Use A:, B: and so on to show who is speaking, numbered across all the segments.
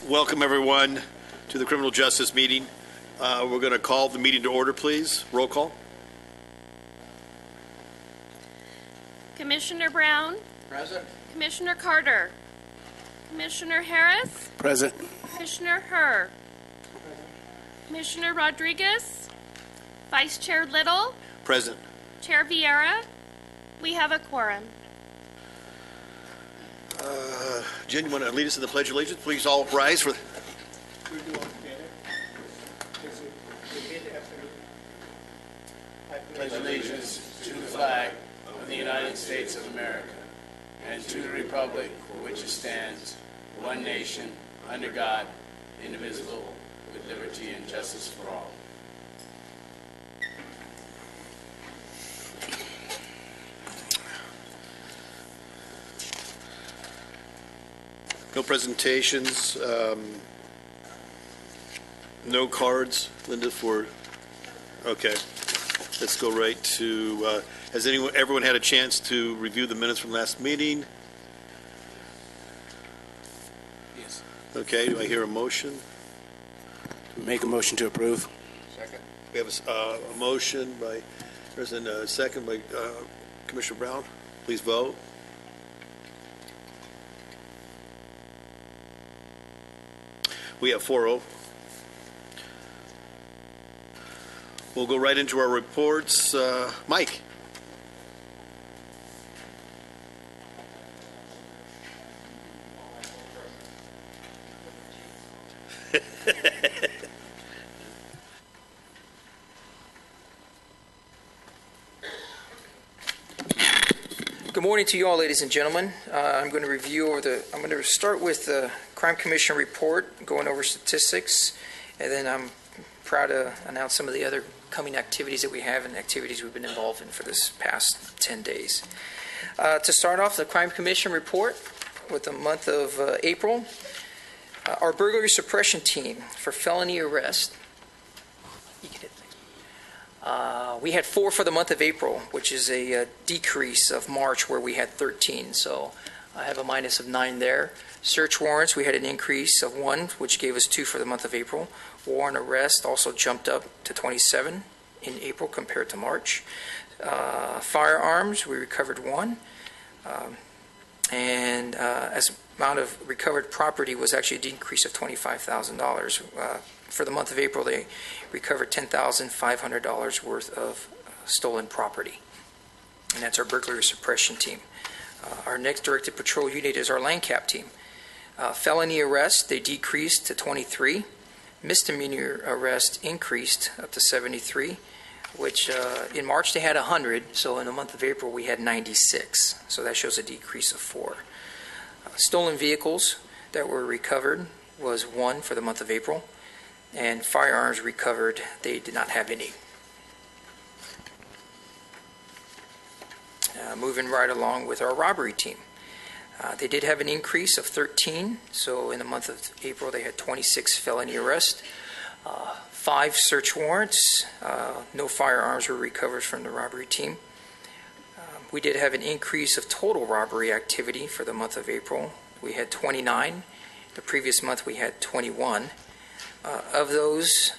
A: Welcome, everyone, to the Criminal Justice meeting. We're going to call the meeting to order, please. Roll call.
B: Commissioner Brown?
C: Present.
B: Commissioner Carter? Commissioner Harris?
C: Present.
B: Commissioner Herr? Commissioner Rodriguez? Vice Chair Little?
A: Present.
B: Chair Vieira? We have a quorum.
A: Jen, you want to lead us in the Pledge of Allegiance? Please all rise for...
C: I pledge allegiance to the flag of the United States of America and to the republic for which it stands, one nation, under God, indivisible, with liberty and justice for all.
A: No presentations. No cards, Linda, for... Okay. Let's go right to... has everyone had a chance to review the minutes from last meeting?
C: Yes.
A: Okay. Do I hear a motion?
C: Make a motion to approve.
A: Second. We have a motion by President, a second by Commissioner Brown. Please vote. We have 4-0. We'll go right into our reports. Mike.
D: Good morning to you all, ladies and gentlemen. I'm going to start with the Crime Commission report, going over statistics, and then I'm proud to announce some of the other coming activities that we have and activities we've been involved in for this past 10 days. To start off, the Crime Commission report with the month of April. Our burglary suppression team for felony arrest. We had 4 for the month of April, which is a decrease of March where we had 13. So I have a minus of 9 there. Search warrants, we had an increase of 1, which gave us 2 for the month of April. Warrant arrest also jumped up to 27 in April compared to March. Firearms, we recovered 1. And as amount of recovered property was actually a decrease of $25,000. For the month of April, they recovered $10,500 worth of stolen property. And that's our burglary suppression team. Our next directed patrol unit is our Lancaster team. Felony arrest, they decreased to 23. Misdemeanor arrest increased up to 73, which in March they had 100, so in the month of April we had 96. So that shows a decrease of 4. Stolen vehicles that were recovered was 1 for the month of April. And firearms recovered, they did not have any. Moving right along with our robbery team. They did have an increase of 13, so in the month of April they had 26 felony arrests, 5 search warrants, no firearms were recovered from the robbery team. We did have an increase of total robbery activity for the month of April. We had 29. The previous month we had 21. Of those,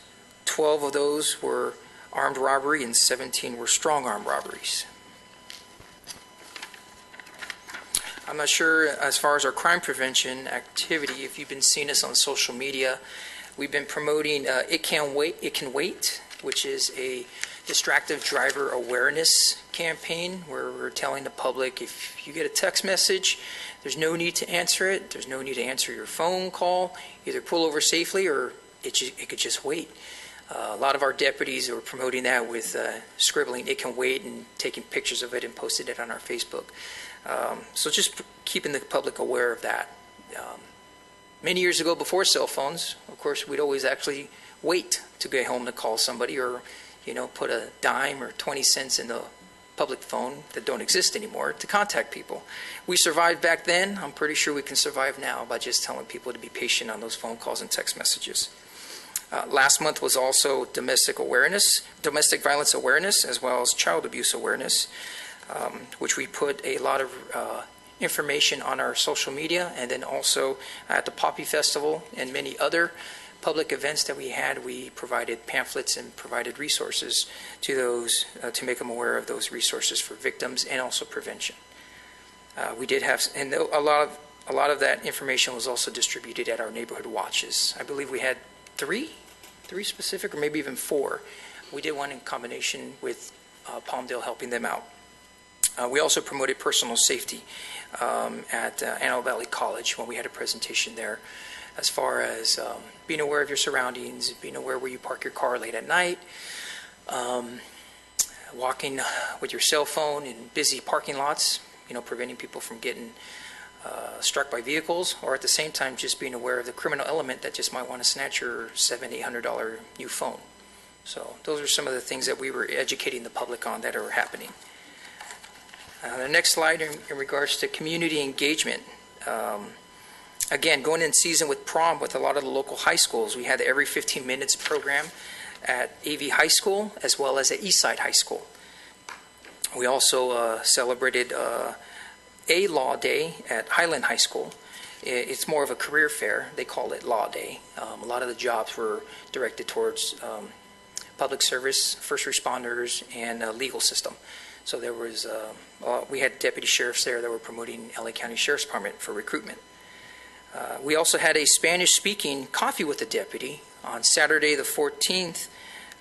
D: 12 of those were armed robbery and 17 were strong arm robberies. I'm not sure as far as our crime prevention activity, if you've been seeing us on social media, we've been promoting It Can Wait, which is a distracted driver awareness campaign where we're telling the public if you get a text message, there's no need to answer it. There's no need to answer your phone call. Either pull over safely or it could just wait. A lot of our deputies are promoting that with scribbling "It Can Wait" and taking pictures of it and posting it on our Facebook. So just keeping the public aware of that. Many years ago, before cell phones, of course, we'd always actually wait to get home to call somebody or, put a dime or 20 cents in the public phone that don't exist anymore to contact people. We survived back then. I'm pretty sure we can survive now by just telling people to be patient on those phone calls and text messages. Last month was also domestic violence awareness, as well as child abuse awareness, which we put a lot of information on our social media, and then also at the Poppy Festival and many other public events that we had, we provided pamphlets and provided resources to those to make them aware of those resources for victims and also prevention. We did have, and a lot of that information was also distributed at our neighborhood watches. I believe we had three specific, or maybe even four. We did one in combination with Palmdale helping them out. We also promoted personal safety at Antelope Valley College when we had a presentation there, as far as being aware of your surroundings, being aware where you park your car late at night, walking with your cell phone in busy parking lots, preventing people from getting struck by vehicles, or at the same time just being aware of the criminal element that just might want to snatch your $700-800 new phone. So those are some of the things that we were educating the public on that are happening. The next slide in regards to community engagement. Again, going in season with prom with a lot of the local high schools, we had the Every 15 Minutes program at AV High School as well as at Eastside High School. We also celebrated a Law Day at Highland High School. It's more of a career fair. They call it Law Day. A lot of the jobs were directed towards public service, first responders, and legal system. So there was, we had deputy sheriffs there that were promoting LA County Sheriff's Department for recruitment. We also had a Spanish-speaking coffee with the deputy on Saturday, the 14th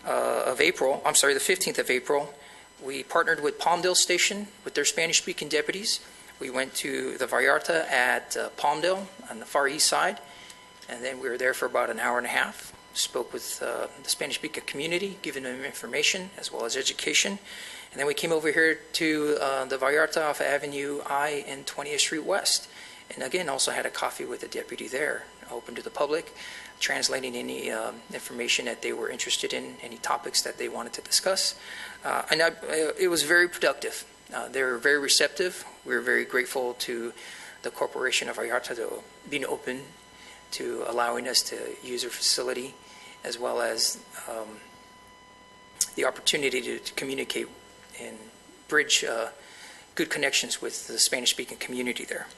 D: of April. I'm sorry, the 15th of April. We partnered with Palmdale Station with their Spanish-speaking deputies. We went to the Vallarta at Palmdale on the far east side, and then we were there for about an hour and a half. Spoke with the Spanish-speaking community, giving them information as well as education. And then we came over here to the Vallarta off Avenue I and 20th Street West. And again, also had a coffee with the deputy there, open to the public, translating any information that they were interested in, any topics that they wanted to discuss. It was very productive. They were very receptive. We were very grateful to the Corporation of Vallarta to being open to allowing us to use their facility, as well as the opportunity to communicate and bridge good connections with the Spanish-speaking community there.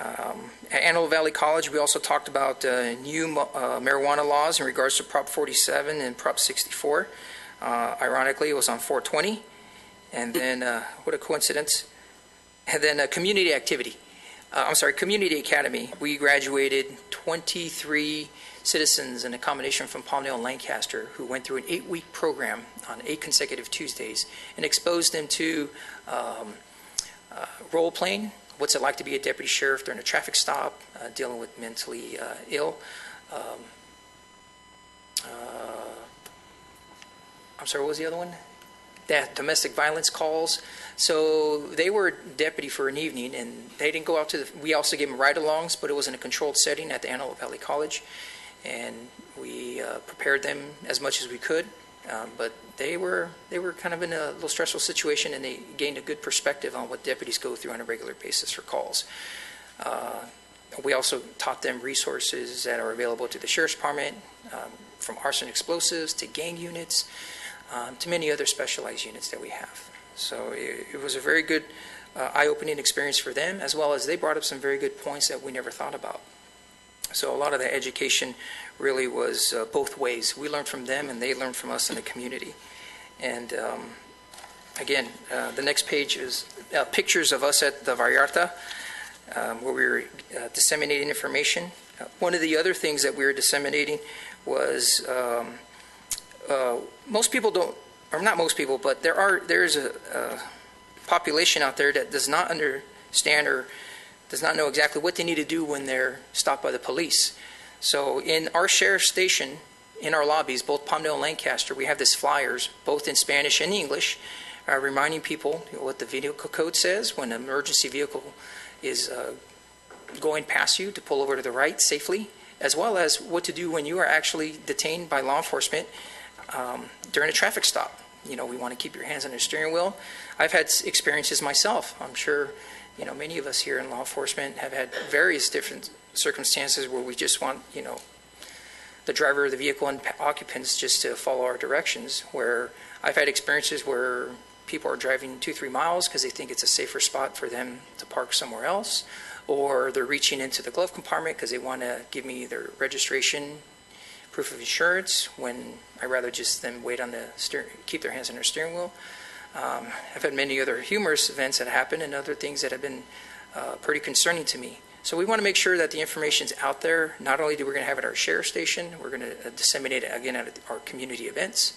D: At Antelope Valley College, we also talked about new marijuana laws in regards to Prop 47 and Prop 64. Ironically, it was on 420. And then, what a coincidence. And then community activity. Community academy. We graduated 23 citizens in a combination from Palmdale and Lancaster who went through an 8-week program on 8 consecutive Tuesdays and exposed them to role-playing. What's it like to be a deputy sheriff during a traffic stop, dealing with mentally ill. What was the other one? Domestic violence calls. So they were deputy for an evening, and they didn't go out to we also gave them ride-alongs, but it was in a controlled setting at the Antelope Valley College, and we prepared them as much as we could. But they were kind of in a little stressful situation, and they gained a good perspective on what deputies go through on a regular basis for calls. We also taught them resources that are available to the Sheriff's Department, from arson explosives to gang units, to many other specialized units that we have. So it was a very good eye-opening experience for them, as well as they brought up some very good points that we never thought about. So a lot of the education really was both ways. We learned from them, and they learned from us in the community. And again, the next page is pictures of us at the Vallarta, where we were disseminating information. One of the other things that we were disseminating was most people don't, or not most people, but there's a population out there that does not understand or does not know exactly what they need to do when they're stopped by the police. So in our sheriff's station, in our lobbies, both Palmdale and Lancaster, we have these flyers, both in Spanish and English, reminding people what the vehicle code says when an emergency vehicle is going past you, to pull over to the right safely, as well as what to do when you are actually detained by law enforcement during a traffic stop. We want to keep your hands on the steering wheel. I've had experiences myself. I'm sure, many of us here in law enforcement have had various different circumstances where we just want, the driver of the vehicle and occupants just to follow our directions, where I've had experiences where people are driving 2-3 miles because they think it's a safer spot for them to park somewhere else, or they're reaching into the glove compartment because they want to give me their registration, proof of insurance, when I'd rather just them wait on the keep their hands on their steering wheel. I've had many other humorous events that happen and other things that have been pretty concerning to me. So we want to make sure that the information's out there. Not only do we're going to have it at our sheriff station, we're going to disseminate it again at our community events.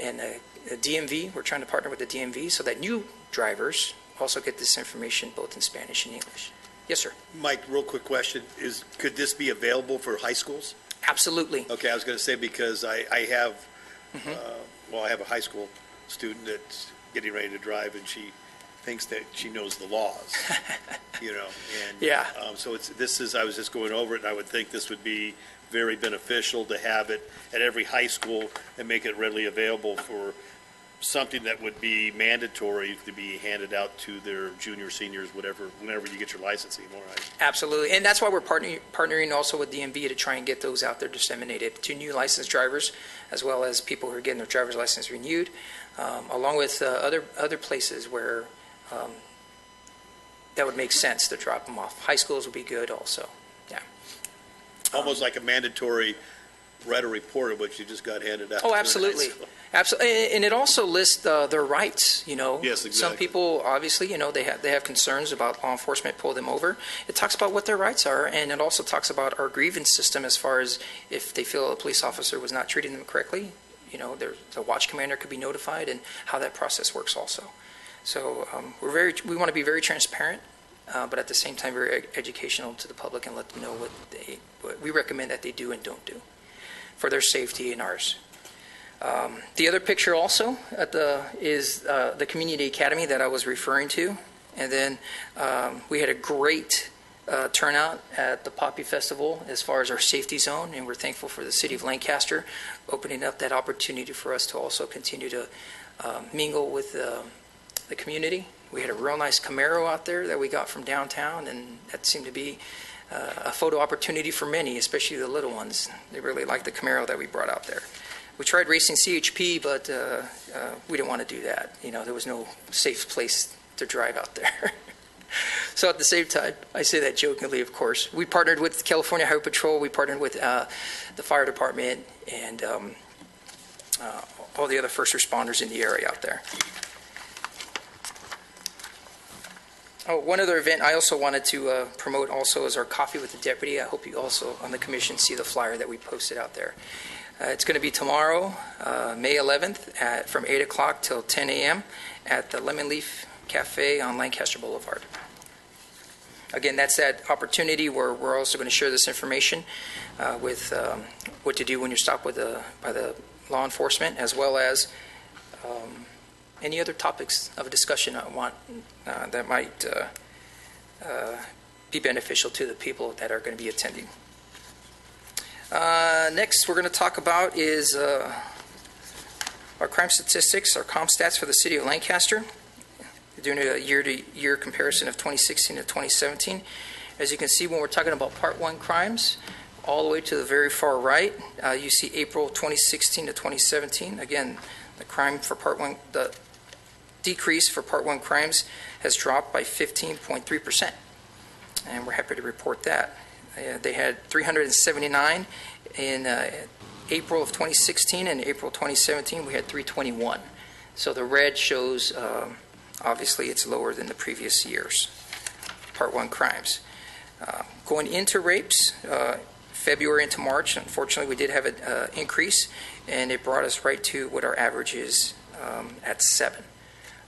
D: And the DMV, we're trying to partner with the DMV so that new drivers also get this information both in Spanish and English. Yes, sir.
A: Mike, real quick question, could this be available for high schools?
D: Absolutely.
A: Okay, I was going to say, because I have, I have a high school student that's getting ready to drive, and she thinks that she knows the laws, and
D: Yeah.
A: so I was just going over it, and I would think this would be very beneficial to have it at every high school and make it readily available for something that would be mandatory to be handed out to their junior, seniors, whenever you get your license anymore.
D: Absolutely. And that's why we're partnering also with DMV to try and get those out there disseminated to new licensed drivers, as well as people who are getting their driver's license renewed, along with other places where that would make sense to drop them off. High schools would be good also. Yeah.
A: Almost like a mandatory write a report of what you just got handed out.
D: Oh, absolutely. Absolutely. And it also lists their rights,
A: Yes, exactly.
D: Some people, obviously, they have concerns about law enforcement pull them over. It talks about what their rights are, and it also talks about our grievance system as far as if they feel a police officer was not treating them correctly, the watch commander could be notified, and how that process works also. So we want to be very transparent, but at the same time very educational to the public and let them know what we recommend that they do and don't do for their safety and ours. The other picture also is the Community Academy that I was referring to. And then we had a great turnout at the Poppy Festival as far as our safety zone, and we're thankful for the City of Lancaster opening up that opportunity for us to also continue to mingle with the community. We had a real nice Camaro out there that we got from downtown, and that seemed to be a photo opportunity for many, especially the little ones. They really liked the Camaro that we brought out there. We tried racing CHP, but we didn't want to do that. There was no safe place to drive out there. So at the same time, I say that jokingly, of course. We partnered with California Highway Patrol. We partnered with the fire department and all the other first responders in the area out there. Oh, one other event I also wanted to promote also is our Coffee with the Deputy. I hope you also on the commission see the flyer that we posted out there. It's going to be tomorrow, May 11th, from 8 o'clock till 10 a.m. at the Lemon Leaf Cafe on Lancaster Boulevard. Again, that's that opportunity where we're also going to share this information with what to do when you're stopped by the law enforcement, as well as any other topics of discussion I want that might be beneficial to the people that are going to be attending. Next, we're going to talk about is our crime statistics, our comp stats for the city of Lancaster. We're doing a year-to-year comparison of 2016 to 2017. As you can see, when we're talking about Part 1 crimes, all the way to the very far right, you see April 2016 to 2017. Again, the crime for Part 1, the decrease for Part 1 crimes has dropped by 15.3%. And we're happy to report that. They had 379 in April of 2016, and April 2017 we had 321. So the red shows, obviously, it's lower than the previous years, Part 1 crimes. Going into rapes, February into March, unfortunately, we did have an increase, and it brought us right to what our average is at 7.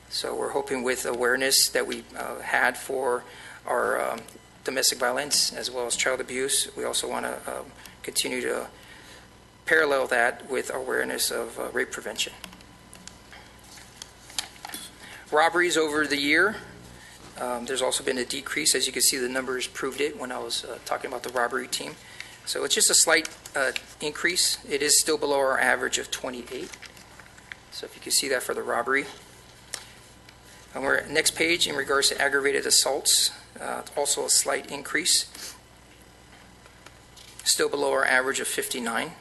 D: So we're hoping with awareness that we had for our domestic violence as well as child abuse, we also want to continue to parallel that with awareness of rape prevention. Robberies over the year, there's also been a decrease. As you can see, the numbers proved it when I was talking about the robbery team. So it's just a slight increase. It is still below our average of 28. So if you can see that for the robbery. And we're next page in regards to aggravated assaults, also a slight increase. Still below our average of 59.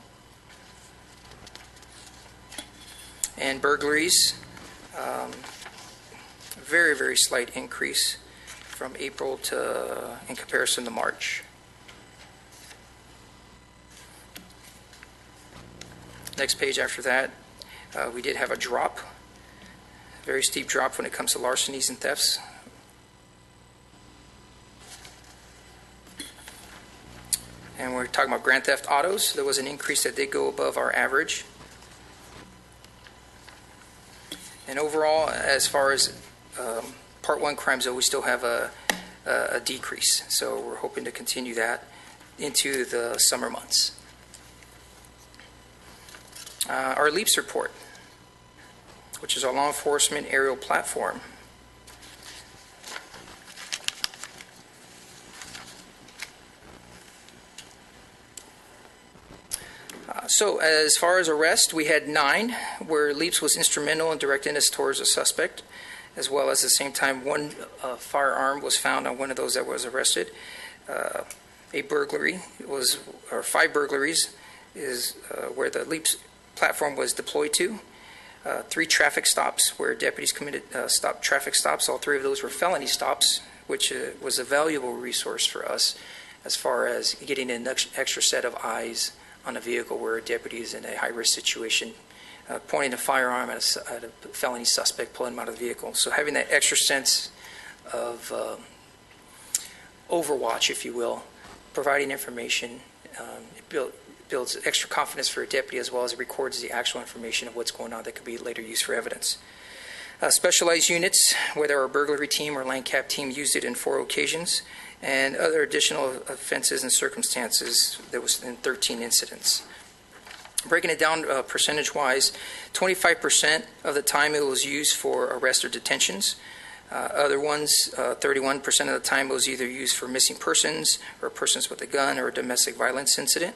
D: And burglaries, Very, very slight increase from April to, in comparison to March. Next page after that, we did have a drop, very steep drop when it comes to larcenies and thefts. And we're talking about grand theft autos. There was an increase that did go above our average. And overall, as far as Part 1 crimes, though, we still have a decrease. So we're hoping to continue that into the summer months. Our LEAPS report, which is our law enforcement aerial platform. So as far as arrest, we had 9, where LEAPS was instrumental in directing us towards a suspect, as well as at the same time one firearm was found on one of those that was arrested. A burglary was, or 5 burglaries is where the LEAPS platform was deployed to. 3 traffic stops where deputies committed traffic stops. All 3 of those were felony stops, which was a valuable resource for us as far as getting an extra set of eyes on a vehicle where a deputy is in a high-risk situation, pointing a firearm at a felony suspect, pulling him out of the vehicle. So having that extra sense of overwatch, if you will, providing information, it builds extra confidence for a deputy, as well as it records the actual information of what's going on that could be later used for evidence. Specialized units, whether our burglary team or LANCAP team, used it in 4 occasions, and other additional offenses and circumstances, there was in 13 incidents. Breaking it down percentage-wise, 25% of the time it was used for arrest or detentions. Other ones, 31% of the time it was either used for missing persons or persons with a gun or a domestic violence incident.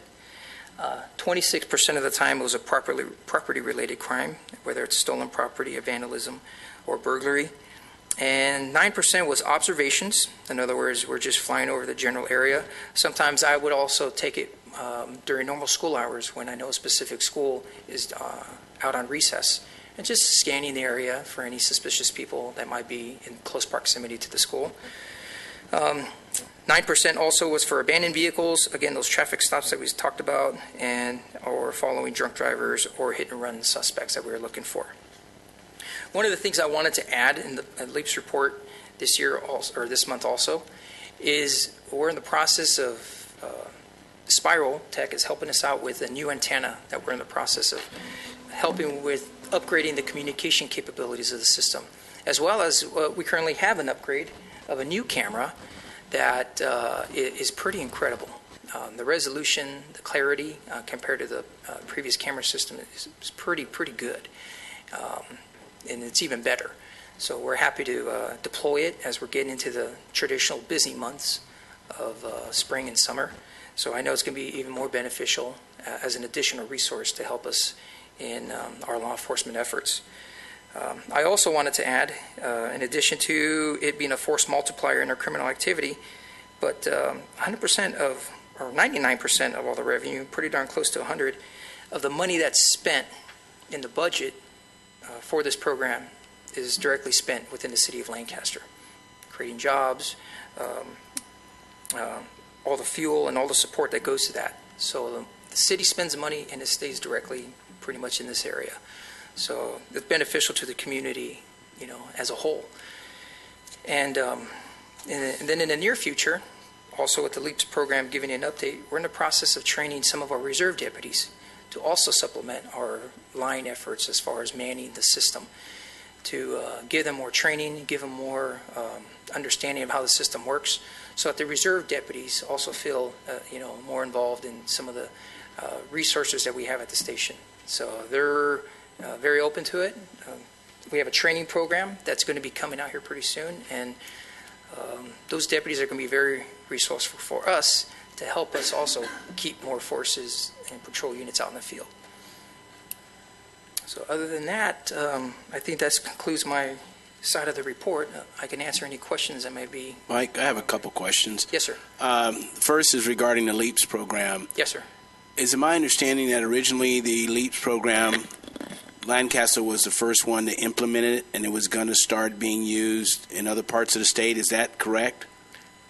D: 26% of the time it was a property-related crime, whether it's stolen property, a vandalism, or burglary. And 9% was observations. In other words, we're just flying over the general area. Sometimes I would also take it during normal school hours when I know a specific school is out on recess, and just scanning the area for any suspicious people that might be in close proximity to the school. 9% also was for abandoned vehicles, again, those traffic stops that we talked about, and or following drunk drivers or hit-and-run suspects that we were looking for. One of the things I wanted to add in the LEAPS report this year, also, or this month also, is we're in the process of, Spiral Tech is helping us out with a new antenna that we're in the process of helping with upgrading the communication capabilities of the system, as well as we currently have an upgrade of a new camera that is pretty incredible. The resolution, the clarity compared to the previous camera system is pretty good. And it's even better. So we're happy to deploy it as we're getting into the traditional busy months of spring and summer. So I know it's going to be even more beneficial as an additional resource to help us in our law enforcement efforts. I also wanted to add, in addition to it being a force multiplier in our criminal activity, but 100% of, or 99% of all the revenue, pretty darn close to 100, of the money that's spent in the budget for this program is directly spent within the city of Lancaster, creating jobs, all the fuel and all the support that goes to that. So the city spends money and it stays directly pretty much in this area. So it's beneficial to the community, as a whole. And then in the near future, also with the LEAPS program giving you an update, we're in the process of training some of our reserve deputies to also supplement our line efforts as far as manning the system, to give them more training, give them more understanding of how the system works, so that the reserve deputies also feel more involved in some of the resources that we have at the station. So they're very open to it. We have a training program that's going to be coming out here pretty soon, and those deputies are going to be very resourceful for us to help us also keep more forces and patrol units out in the field. So other than that, I think that concludes my side of the report. I can answer any questions that may be.
C: Mike, I have a couple questions.
D: Yes, sir.
C: First is regarding the LEAPS program.
D: Yes, sir.
C: Is it my understanding that originally the LEAPS program
E: Lancaster was the first one to implement it, and it was going to start being used in other parts of the state. Is that correct?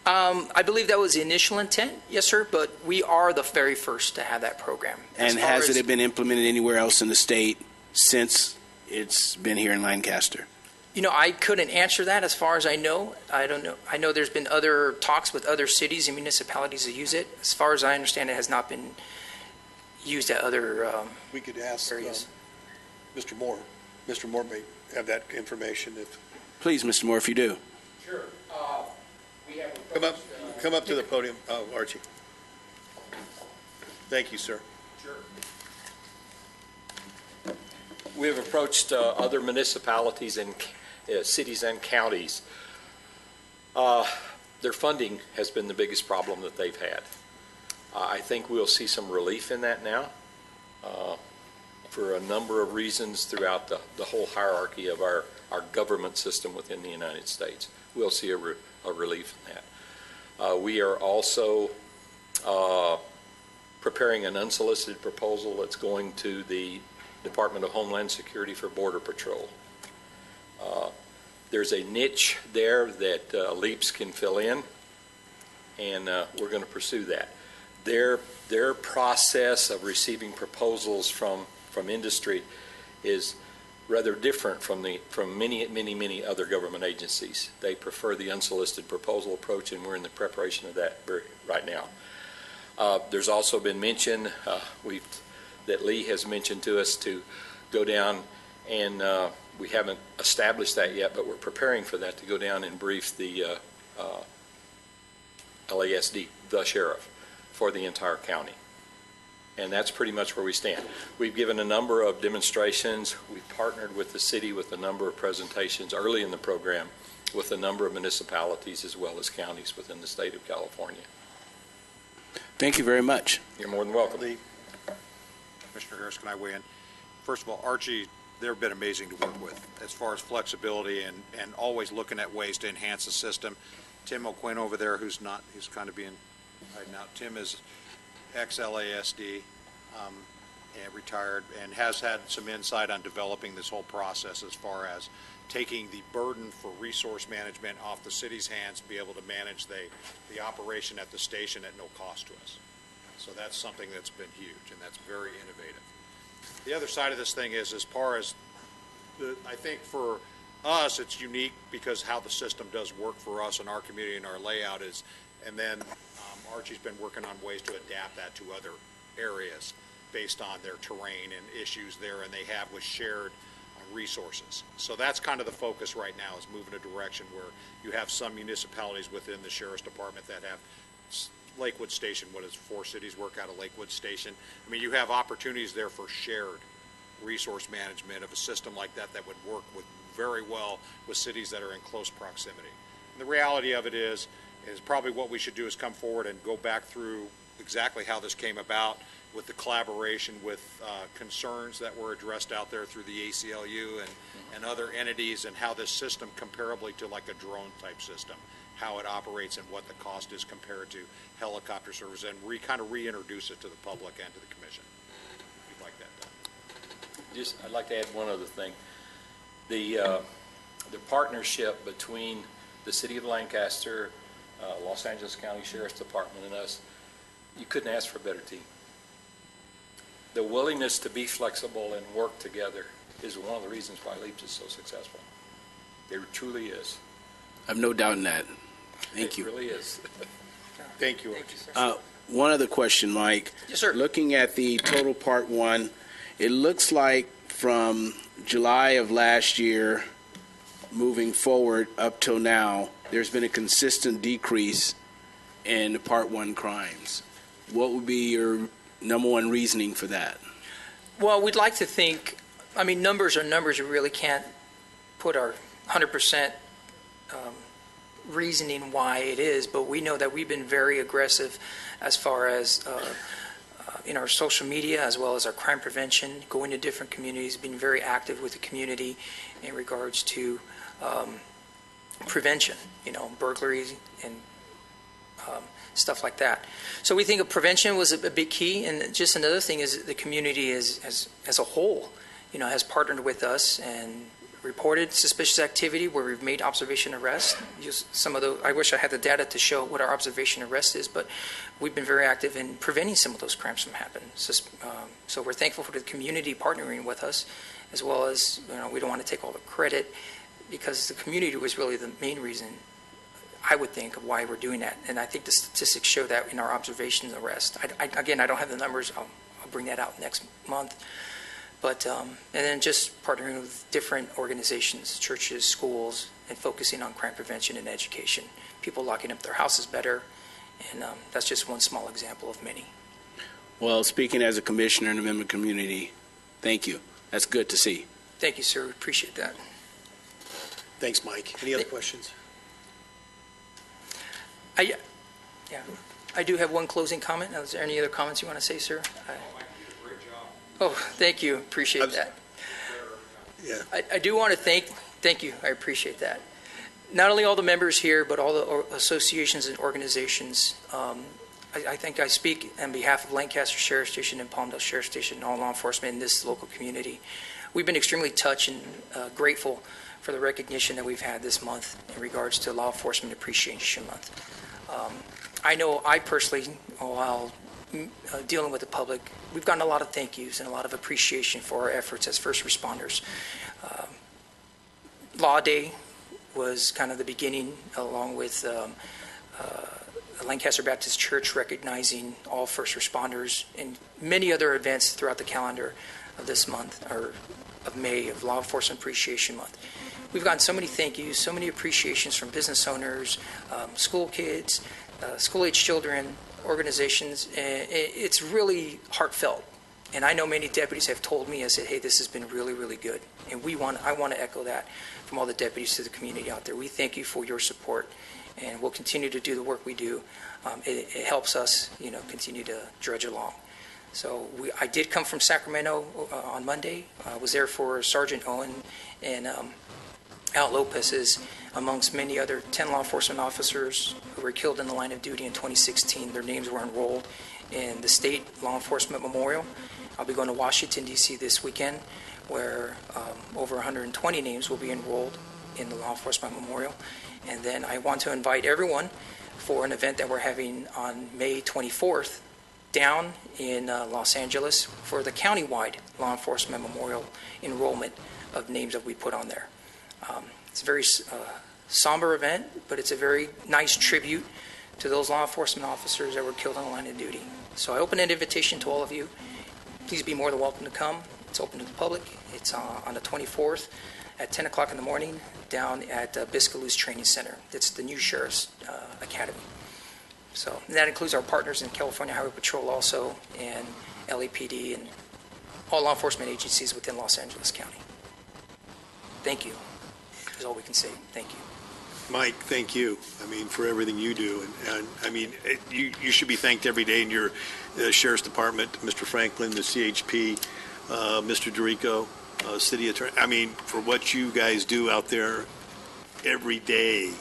D: I believe that was the initial intent, yes, sir, but we are the very first to have that program.
E: And has it been implemented anywhere else in the state since it's been here in Lancaster?
D: You know, I couldn't answer that as far as I know. I don't know. I know there's been other talks with other cities and municipalities that use it. As far as I understand, it has not been used at other
F: We could ask
D: areas.
F: Mr. Moore. Mr. Moore may have that information if.
E: Please, Mr. Moore, if you do.
D: Sure. We have
A: Come up to the podium, Archie. Thank you, sir.
D: Sure.
G: We have approached other municipalities and cities and counties. Their funding has been the biggest problem that they've had. I think we'll see some relief in that now for a number of reasons throughout the whole hierarchy of our government system within the United States. We'll see a relief in that. We are also preparing an unsolicited proposal that's going to the Department of Homeland Security for Border Patrol. There's a niche there that LEAPS can fill in, and we're going to pursue that. Their process of receiving proposals from industry is rather different from many other government agencies. They prefer the unsolicited proposal approach, and we're in the preparation of that right now. There's also been mention that Lee has mentioned to us to go down, and we haven't established that yet, but we're preparing for that, to go down and brief the LASD, the sheriff, for the entire county. And that's pretty much where we stand. We've given a number of demonstrations. We've partnered with the city with a number of presentations early in the program with a number of municipalities as well as counties within the state of California.
E: Thank you very much.
G: You're more than welcome.
H: Commissioner Harris, can I weigh in? First of all, Archie, they've been amazing to work with as far as flexibility and always looking at ways to enhance the system. Tim O'Quinn over there, he's kind of being hiding out. Tim is ex-LASD and retired, and has had some insight on developing this whole process as far as taking the burden for resource management off the city's hands to be able to manage the operation at the station at no cost to us. So that's something that's been huge, and that's very innovative. The other side of this thing is, as far as I think for us, it's unique because how the system does work for us in our community and our layout is, and then Archie's been working on ways to adapt that to other areas based on their terrain and issues there, and they have with shared resources. So that's kind of the focus right now, is moving a direction where you have some municipalities within the Sheriff's Department that have Lakewood Station, what is 4 cities work out of Lakewood Station. I mean, you have opportunities there for shared resource management of a system like that that would work very well with cities that are in close proximity. And the reality of it is probably what we should do is come forward and go back through exactly how this came about, with the collaboration with concerns that were addressed out there through the ACLU and other entities, and how this system, comparably to like a drone type system, how it operates and what the cost is compared to helicopter service, and kind of reintroduce it to the public and to the commission. We'd like that done.
G: I'd like to add one other thing. The partnership between the City of Lancaster, Los Angeles County Sheriff's Department, and us, you couldn't ask for a better team. The willingness to be flexible and work together is one of the reasons why LEAPS is so successful. It truly is.
E: I have no doubt in that. Thank you.
G: It really is.
A: Thank you.
D: Thank you, sir.
E: One other question, Mike.
D: Yes, sir.
E: Looking at the total Part 1, it looks like from July of last year moving forward up till now, there's been a consistent decrease in the Part 1 crimes. What would be your number one reasoning for that?
D: Well, we'd like to think, I mean, numbers are numbers. You really can't put our 100% reasoning why it is, but we know that we've been very aggressive as far as in our social media, as well as our crime prevention, going to different communities, being very active with the community in regards to prevention, burglaries and stuff like that. So we think of prevention was a big key, and just another thing is the community as a whole has partnered with us and reported suspicious activity where we've made observation arrests. Some of those, I wish I had the data to show what our observation arrest is, but we've been very active in preventing some of those crimes from happening. So we're thankful for the community partnering with us, as well as, we don't want to take all the credit, because the community was really the main reason, I would think, of why we're doing that. And I think the statistics show that in our observations arrest. Again, I don't have the numbers. I'll bring that out next month. But, and then just partnering with different organizations, churches, schools, and focusing on crime prevention and education. People locking up their houses better, and that's just one small example of many.
E: Well, speaking as a commissioner in the member community, thank you. That's good to see.
D: Thank you, sir. Appreciate that.
F: Thanks, Mike. Any other questions?
D: I do have one closing comment. Now, is there any other comments you want to say, sir? Oh, thank you. Appreciate that.
F: Yeah.
D: I do want to thank you. I appreciate that. Not only all the members here, but all the associations and organizations. I think I speak on behalf of Lancaster Sheriff Station and Palmdale Sheriff Station and all law enforcement in this local community. We've been extremely touched and grateful for the recognition that we've had this month in regards to Law Enforcement Appreciation Month. I know I personally, while dealing with the public, we've gotten a lot of thank yous and a lot of appreciation for our efforts as first responders. Law Day was kind of the beginning, along with Lancaster Baptist Church recognizing all first responders, and many other events throughout the calendar of this month, or of May, of Law Enforcement Appreciation Month. We've gotten so many thank yous, so many appreciations from business owners, school kids, school-age children, organizations, and it's really heartfelt. And I know many deputies have told me, I said, hey, this has been really, really good. And I want to echo that from all the deputies to the community out there. We thank you for your support, and we'll continue to do the work we do. It helps us, continue to drudge along. So I did come from Sacramento on Monday. I was there for Sergeant Owen and Al Lopez's, amongst many other 10 law enforcement officers who were killed in the line of duty in 2016. Their names were enrolled in the State Law Enforcement Memorial. I'll be going to Washington, D.C. this weekend, where over 120 names will be enrolled in the Law Enforcement Memorial. And then I want to invite everyone for an event that we're having on May 24th down in Los Angeles for the countywide Law Enforcement Memorial enrollment of names that we put on there. It's a very somber event, but it's a very nice tribute to those law enforcement officers that were killed on the line of duty. So I open an invitation to all of you. Please be more than welcome to come. It's open to the public. It's on the 24th at 10 o'clock in the morning down at Biscaloo's Training Center. It's the new Sheriff's Academy. So that includes our partners in California Highway Patrol also, and LAPD, and all law enforcement agencies within Los Angeles County. Thank you. That's all we can say. Thank you.
F: Mike, thank you. For everything you do. And you should be thanked every day in your Sheriff's Department, Mr. Franklin, the CHP, Mr. Dorico, City Attorney. For what you guys do out there every day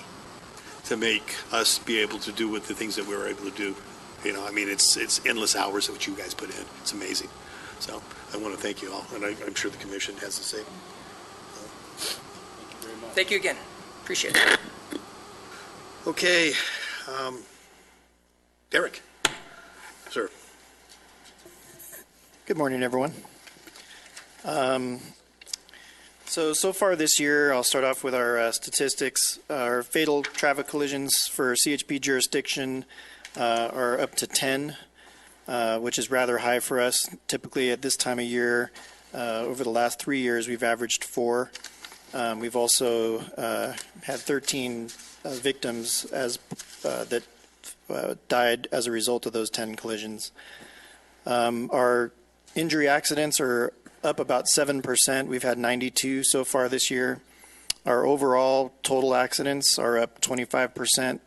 F: to make us be able to do with the things that we were able to do. It's endless hours of what you guys put in. It's amazing. So I want to thank you all, and I'm sure the commission has the same.
D: Thank you again. Appreciate it.
F: Okay. Derek. Sir.
I: Good morning, everyone. So far this year, I'll start off with our statistics. Our fatal traffic collisions for CHP jurisdiction are up to 10, which is rather high for us. Typically at this time of year, over the last 3 years, we've averaged 4. We've also had 13 victims that died as a result of those 10 collisions. Our injury accidents are up about 7%. We've had 92 so far this year. Our overall total accidents are up 25%.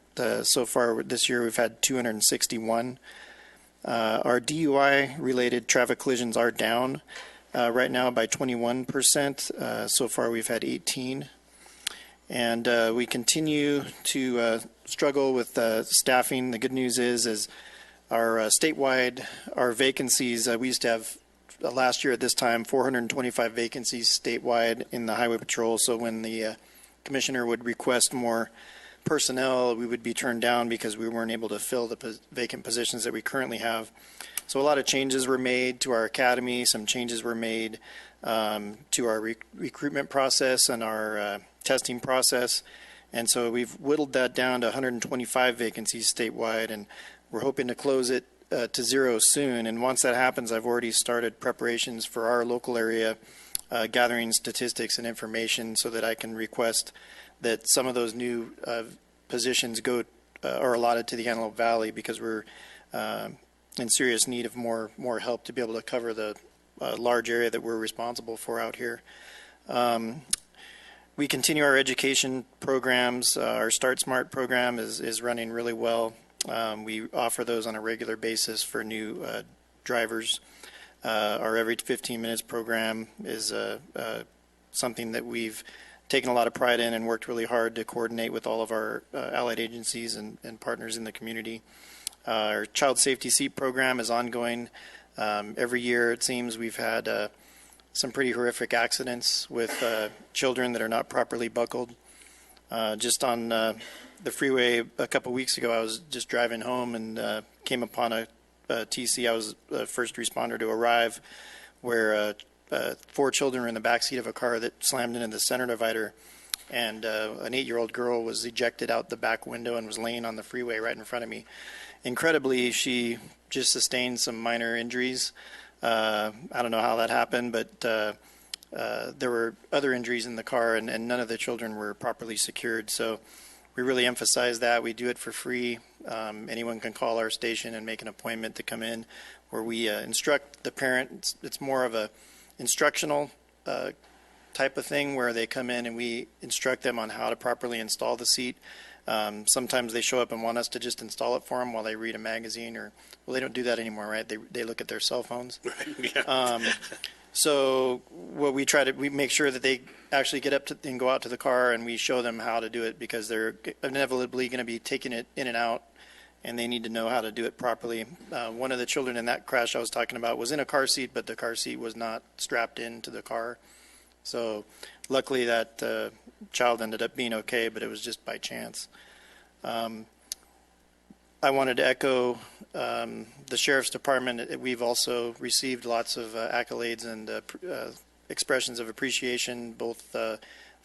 I: So far this year, we've had 261. Our DUI-related traffic collisions are down right now by 21%. So far, we've had 18. And we continue to struggle with staffing. The good news is our statewide, our vacancies, we used to have last year at this time, 425 vacancies statewide in the Highway Patrol. So when the commissioner would request more personnel, we would be turned down because we weren't able to fill the vacant positions that we currently have. So a lot of changes were made to our academy. Some changes were made to our recruitment process and our testing process. And so we've whittled that down to 125 vacancies statewide, and we're hoping to close it to zero soon. And once that happens, I've already started preparations for our local area, gathering statistics and information so that I can request that some of those new positions go are allotted to the Antelope Valley, because we're in serious need of more help to be able to cover the large area that we're responsible for out here. We continue our education programs. Our Start Smart program is running really well. We offer those on a regular basis for new drivers. Our Every 15 Minutes program is something that we've taken a lot of pride in and worked really hard to coordinate with all of our allied agencies and partners in the community. Our Child Safety Seat program is ongoing. Every year, it seems, we've had some pretty horrific accidents with children that are not properly buckled. Just on the freeway a couple weeks ago, I was just driving home and came upon a TC. I was the first responder to arrive, where 4 children were in the backseat of a car that slammed into the center divider, and an 8-year-old girl was ejected out the back window and was laying on the freeway right in front of me. Incredibly, she just sustained some minor injuries. I don't know how that happened, but there were other injuries in the car, and none of the children were properly secured. So we really emphasize that. We do it for free. Anyone can call our station and make an appointment to come in, where we instruct the parent. It's more of a instructional type of thing, where they come in and we instruct them on how to properly install the seat. Sometimes they show up and want us to just install it for them while they read a magazine, or, well, they don't do that anymore, right? They look at their cell phones.
F: Right. Yeah.
I: So what we make sure that they actually get up to and go out to the car, and we show them how to do it, because they're inevitably going to be taking it in and out, and they need to know how to do it properly. One of the children in that crash I was talking about was in a car seat, but the car seat was not strapped into the car. So luckily that child ended up being okay, but it was just by chance. I wanted to echo the Sheriff's Department. We've also received lots of accolades and expressions of appreciation, both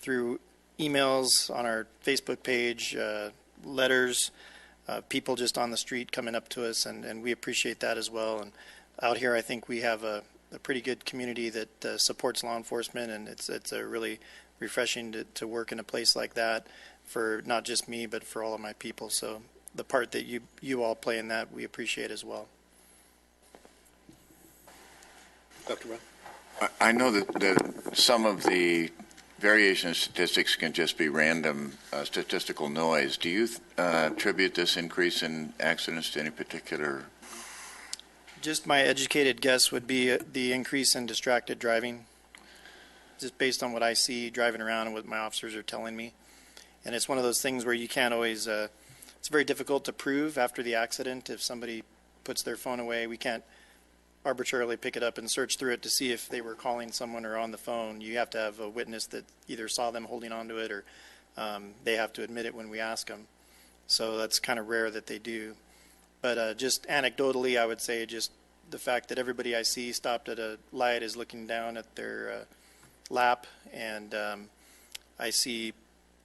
I: through emails on our Facebook page, letters, people just on the street coming up to us, and we appreciate that as well. And out here, I think we have a pretty good community that supports law enforcement, and it's a really refreshing to work in a place like that, for not just me, but for all of my people. So the part that you all play in that, we appreciate as well.
F: Dr. Brown?
J: I know that some of the variation in statistics can just be random statistical noise. Do you attribute this increase in accidents to any particular?
I: Just my educated guess would be the increase in distracted driving, just based on what I see driving around and what my officers are telling me. And it's one of those things where you can't always, it's very difficult to prove after the accident. If somebody puts their phone away, we can't arbitrarily pick it up and search through it to see if they were calling someone or on the phone. You have to have a witness that either saw them holding onto it, or they have to admit it when we ask them. So that's kind of rare that they do. But just anecdotally, I would say just the fact that everybody I see stopped at a light is looking down at their lap, and I see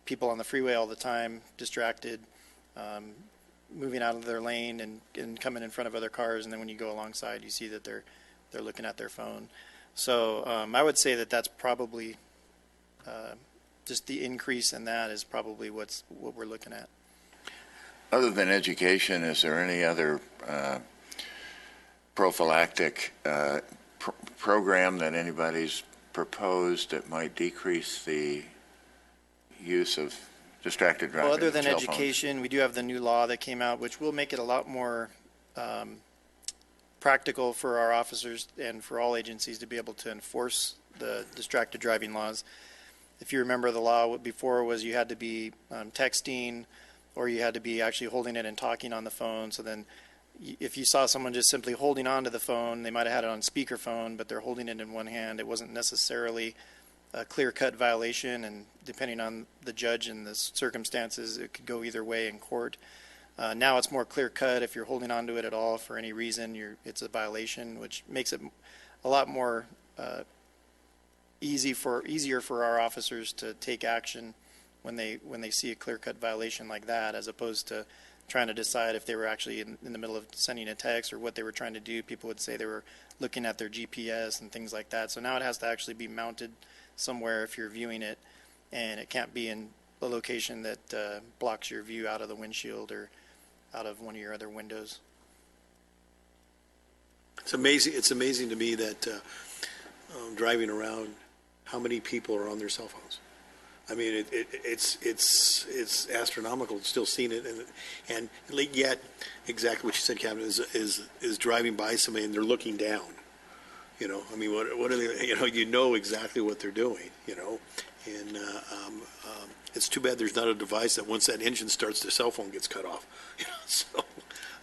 I: people on the freeway all the time, distracted, moving out of their lane and coming in front of other cars, and then when you go alongside, you see that they're looking at their phone. So I would say that that's probably just the increase in that is probably what we're looking at.
J: Other than education, is there any other prophylactic program that anybody's proposed that might decrease the use of distracted driving?
I: Well, other than
J: cell phones?
I: education, we do have the new law that came out, which will make it a lot more practical for our officers and for all agencies to be able to enforce the distracted driving laws. If you remember, the law before was you had to be texting, or you had to be actually holding it and talking on the phone. So then if you saw someone just simply holding on to the phone, they might have had it on speakerphone, but they're holding it in one hand. It wasn't necessarily a clear-cut violation, and depending on the judge and the circumstances, it could go either way in court. Now it's more clear-cut. If you're holding on to it at all for any reason, it's a violation, which makes it a lot more easier for our officers to take action when they see a clear-cut violation like that, as opposed to trying to decide if they were actually in the middle of sending a text or what they were trying to do. People would say they were looking at their GPS and things like that. So now it has to actually be mounted somewhere if you're viewing it, and it can't be in a location that blocks your view out of the windshield or out of one of your other windows.
F: It's amazing. It's amazing to me that driving around, how many people are on their cell phones. I mean, it's astronomical. Still seeing it, and yet exactly what you said, Captain, is driving by somebody and they're looking down. You know, I mean, what are they? You know exactly what they're doing. You know, and it's too bad there's not a device that once that engine starts, the cell phone gets cut off. You know, so.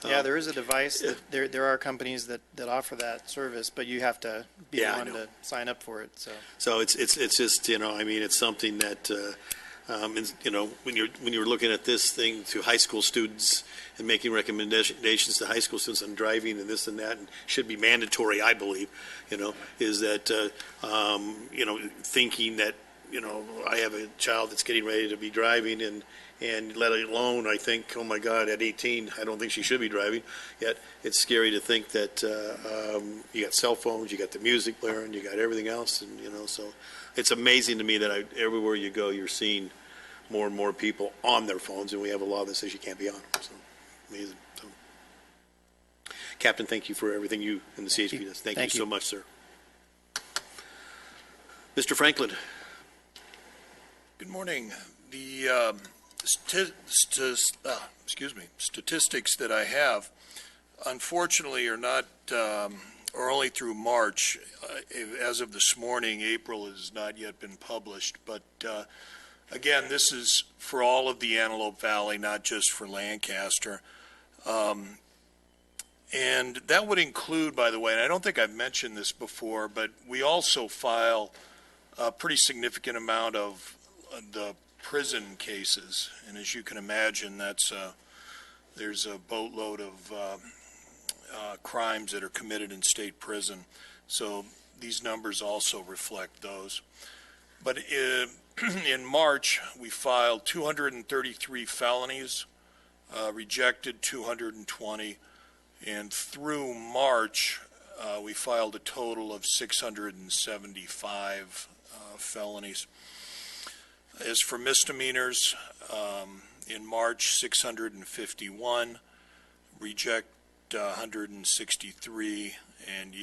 I: Yeah, there is a device. That there are companies that offer that service, but you have to be the one to sign up for it.
F: So it's just, I mean, it's something that when you're looking at this thing to high school students and making recommendations to high school students on driving and this and that, and should be mandatory, I believe. Is that thinking that I have a child that's getting ready to be driving and let alone, I think, oh my God, at 18, I don't think she should be driving. Yet it's scary to think that you got cell phones, you got the music blaring, you got everything else, and so it's amazing to me that everywhere you go, you're seeing more and more people on their phones, and we have a law that says you can't be on them. So amazing. So, Captain, thank you for everything you and the CHP does. Thank you so much, sir. Mr. Franklin.
K: Good morning. The statistics that I have, unfortunately, are not are only through March. As of this morning, April has not yet been published. But again, this is for all of the Antelope Valley, not just for Lancaster. And that would include, by the way, and I don't think I've mentioned this before, but we also file a pretty significant amount of the prison cases, and as you can imagine, there's a boatload of crimes that are committed in state prison. So these numbers also reflect those. But in March, we filed 233 felonies, rejected 220, and through March, we filed a total of 675 felonies. As for misdemeanors, in March, 651, reject 163, and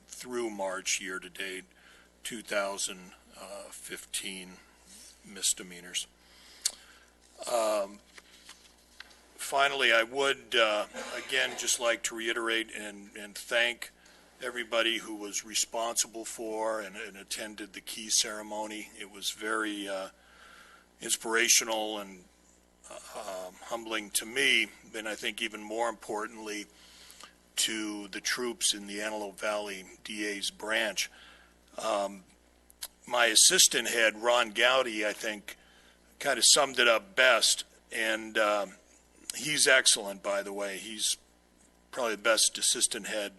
K: through March, year to date, 2,015 misdemeanors. Finally, I would again just like to reiterate and thank everybody who was responsible for and attended the key ceremony. It was very inspirational and humbling to me, and I think even more importantly to the troops in the Antelope Valley DA's branch. My assistant head, Ron Gowdy, I think kind of summed it up best, and he's excellent, by the way. He's probably the best assistant head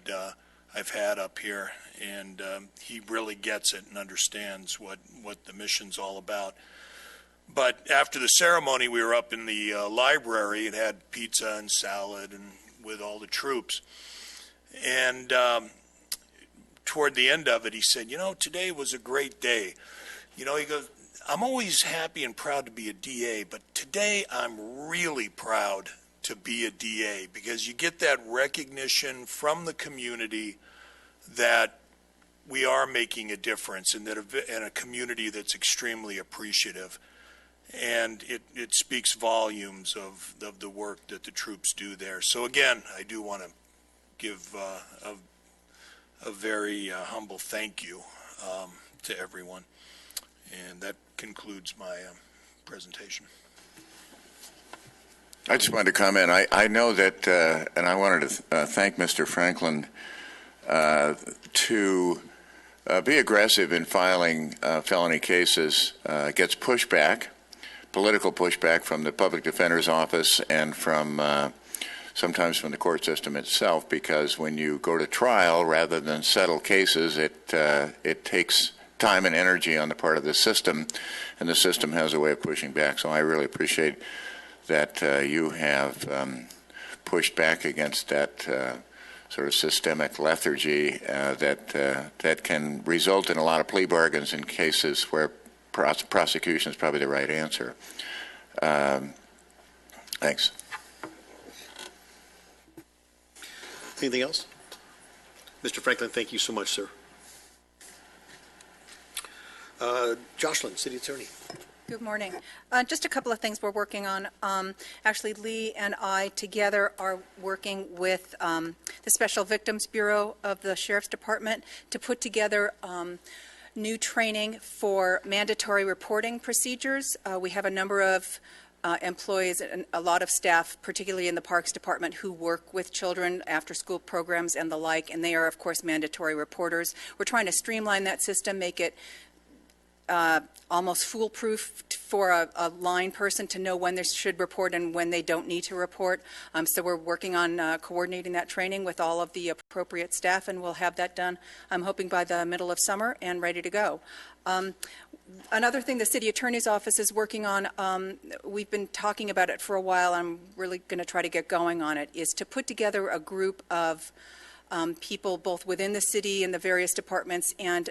K: I've had up here, and he really gets it and understands what the mission's all about. But after the ceremony, we were up in the library. It had pizza and salad and with all the troops. And toward the end of it, he said, today was a great day. He goes, I'm always happy and proud to be a DA, but today I'm really proud to be a DA because you get that recognition from the community that we are making a difference and that in a community that's extremely appreciative. And it speaks volumes of the work that the troops do there. So again, I do want to give a very humble thank you to everyone. And that concludes my presentation.
J: I just wanted to comment. I know that, and I wanted to thank Mr. Franklin to be aggressive in filing felony cases. Gets pushback, political pushback from the public defender's office and from sometimes from the court system itself, because when you go to trial rather than settle cases, it takes time and energy on the part of the system, and the system has a way of pushing back. So I really appreciate that you have pushed back against that sort of systemic lethargy that can result in a lot of plea bargains in cases where prosecution is probably the right answer. Thanks.
F: Anything else? Mr. Franklin, thank you so much, sir. Jocelyn, City Attorney.
L: Good morning. Just a couple of things we're working on. Actually, Lee and I together are working with the Special Victims Bureau of the Sheriff's Department to put together new training for mandatory reporting procedures. We have a number of employees and a lot of staff, particularly in the Parks Department, who work with children, after-school programs and the like, and they are, of course, mandatory reporters. We're trying to streamline that system, make it almost foolproof for a line person to know when they should report and when they don't need to report. So we're working on coordinating that training with all of the appropriate staff, and we'll have that done, I'm hoping, by the middle of summer and ready to go. Another thing the City Attorney's Office is working on, we've been talking about it for a while, I'm really going to try to get going on it, is to put together a group of people both within the city and the various departments and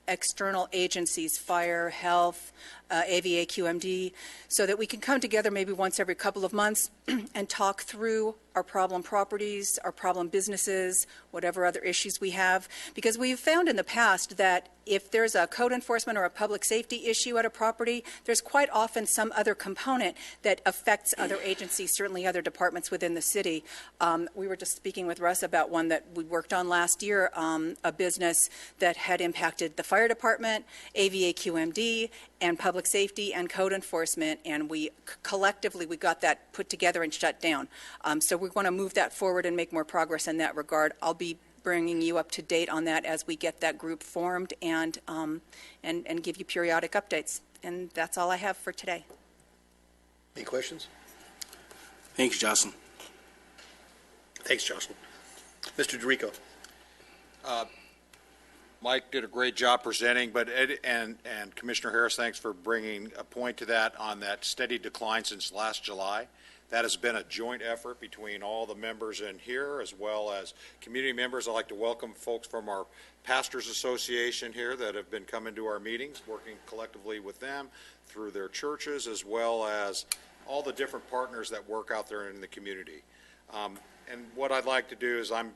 L: external agencies, fire, health, AVA, QMD, so that we can come together maybe once every couple of months and talk through our problem properties, our problem businesses, whatever other issues we have. Because we've found in the past that if there's a code enforcement or a public safety issue at a property, there's quite often some other component that affects other agencies, certainly other departments within the city. We were just speaking with Russ about one that we worked on last year, a business that had impacted the fire department, AVA, QMD, and public safety and code enforcement, and we collectively got that put together and shut down. So we want to move that forward and make more progress in that regard. I'll be bringing you up to date on that as we get that group formed and give you periodic updates. And that's all I have for today.
F: Any questions?
E: Thanks, Jocelyn.
F: Thanks, Jocelyn. Mr. DeRico.
H: Mike did a great job presenting, but Ed and Commissioner Harris, thanks for bringing a point to that on that steady decline since last July. That has been a joint effort between all the members in here as well as community members. I'd like to welcome folks from our Pastors Association here that have been coming to our meetings, working collectively with them through their churches, as well as all the different partners that work out there in the community. And what I'd like to do is I'm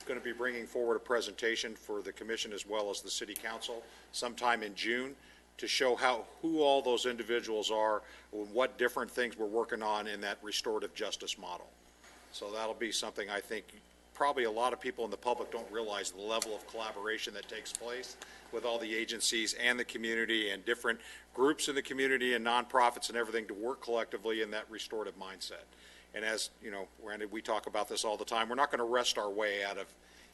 H: going to be bringing forward a presentation for the commission as well as the city council sometime in June to show who all those individuals are and what different things we're working on in that restorative justice model. So that'll be something I think probably a lot of people in the public don't realize, the level of collaboration that takes place with all the agencies and the community and different groups in the community and nonprofits and everything to work collectively in that restorative mindset. And as you know, Randy, we talk about this all the time. We're not going to rest our way out of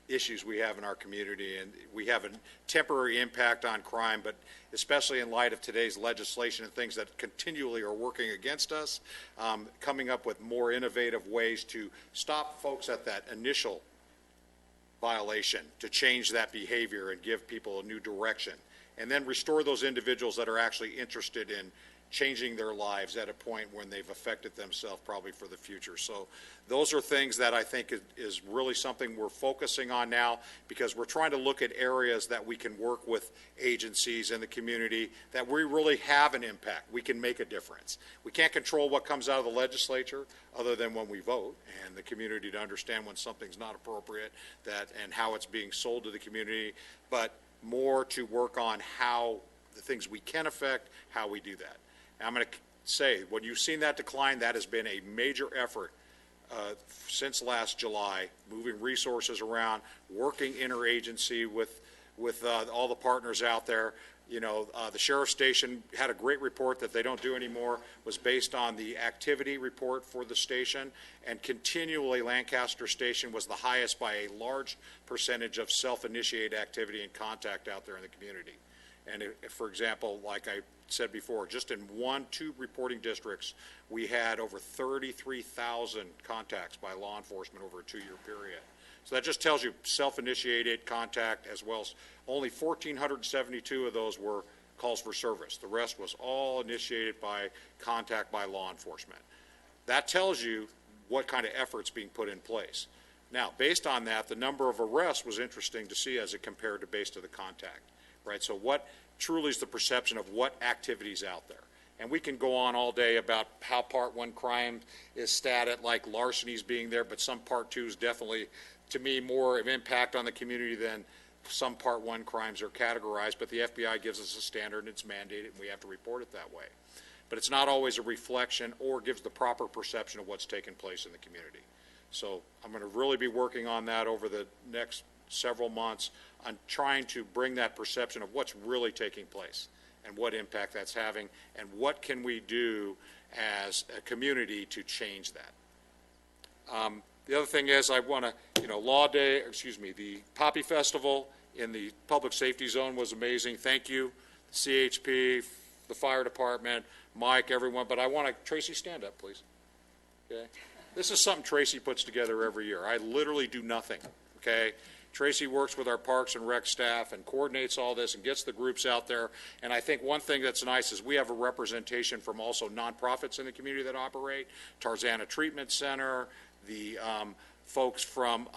H: issues we have in our community, and we have a temporary impact on crime, but especially in light of today's legislation and things that continually are working against us, coming up with more innovative ways to stop folks at that initial violation, to change that behavior and give people a new direction, and then restore those individuals that are actually interested in changing their lives at a point when they've affected themselves probably for the future. So those are things that I think is really something we're focusing on now, because we're trying to look at areas that we can work with agencies in the community that we really have an impact. We can make a difference. We can't control what comes out of the legislature other than when we vote, and the community to understand when something's not appropriate and how it's being sold to the community, but more to work on how the things we can affect, how we do that. I'm going to say, when you've seen that decline, that has been a major effort since last July, moving resources around, working interagency with all the partners out there, The sheriff's station had a great report that they don't do anymore, was based on the activity report for the station, and continually Lancaster Station was the highest by a large percentage of self-initiated activity and contact out there in the community. And if, for example, like I said before, just in 2 reporting districts, we had over 33,000 contacts by law enforcement over a 2-year period. So that just tells you self-initiated contact, as well as only 1,472 of those were calls for service. The rest was all initiated by contact by law enforcement. That tells you what kind of effort's being put in place. Now, based on that, the number of arrests was interesting to see as it compared to based to the contact, right? So what truly is the perception of what activities out there? And we can go on all day about how Part 1 crime is stated, like larcenies being there, but some Part 2 is definitely, to me, more of impact on the community than some Part 1 crimes are categorized. But the FBI gives us a standard and it's mandated, and we have to report it that way. But it's not always a reflection or gives the proper perception of what's taking place in the community. So I'm going to really be working on that over the next several months on trying to bring that perception of what's really taking place and what impact that's having, and what can we do as a community to change that. The other thing is I want to, the Poppy Festival in the public safety zone was amazing. Thank you, CHP, the fire department, Mike, everyone. But I want to, Tracy, stand up, please. Okay. This is something Tracy puts together every year. I literally do nothing, okay? Tracy works with our Parks and Rec staff and coordinates all this and gets the groups out there. And I think one thing that's nice is we have a representation from also nonprofits in the community that operate, Tarzana Treatment Center, the folks from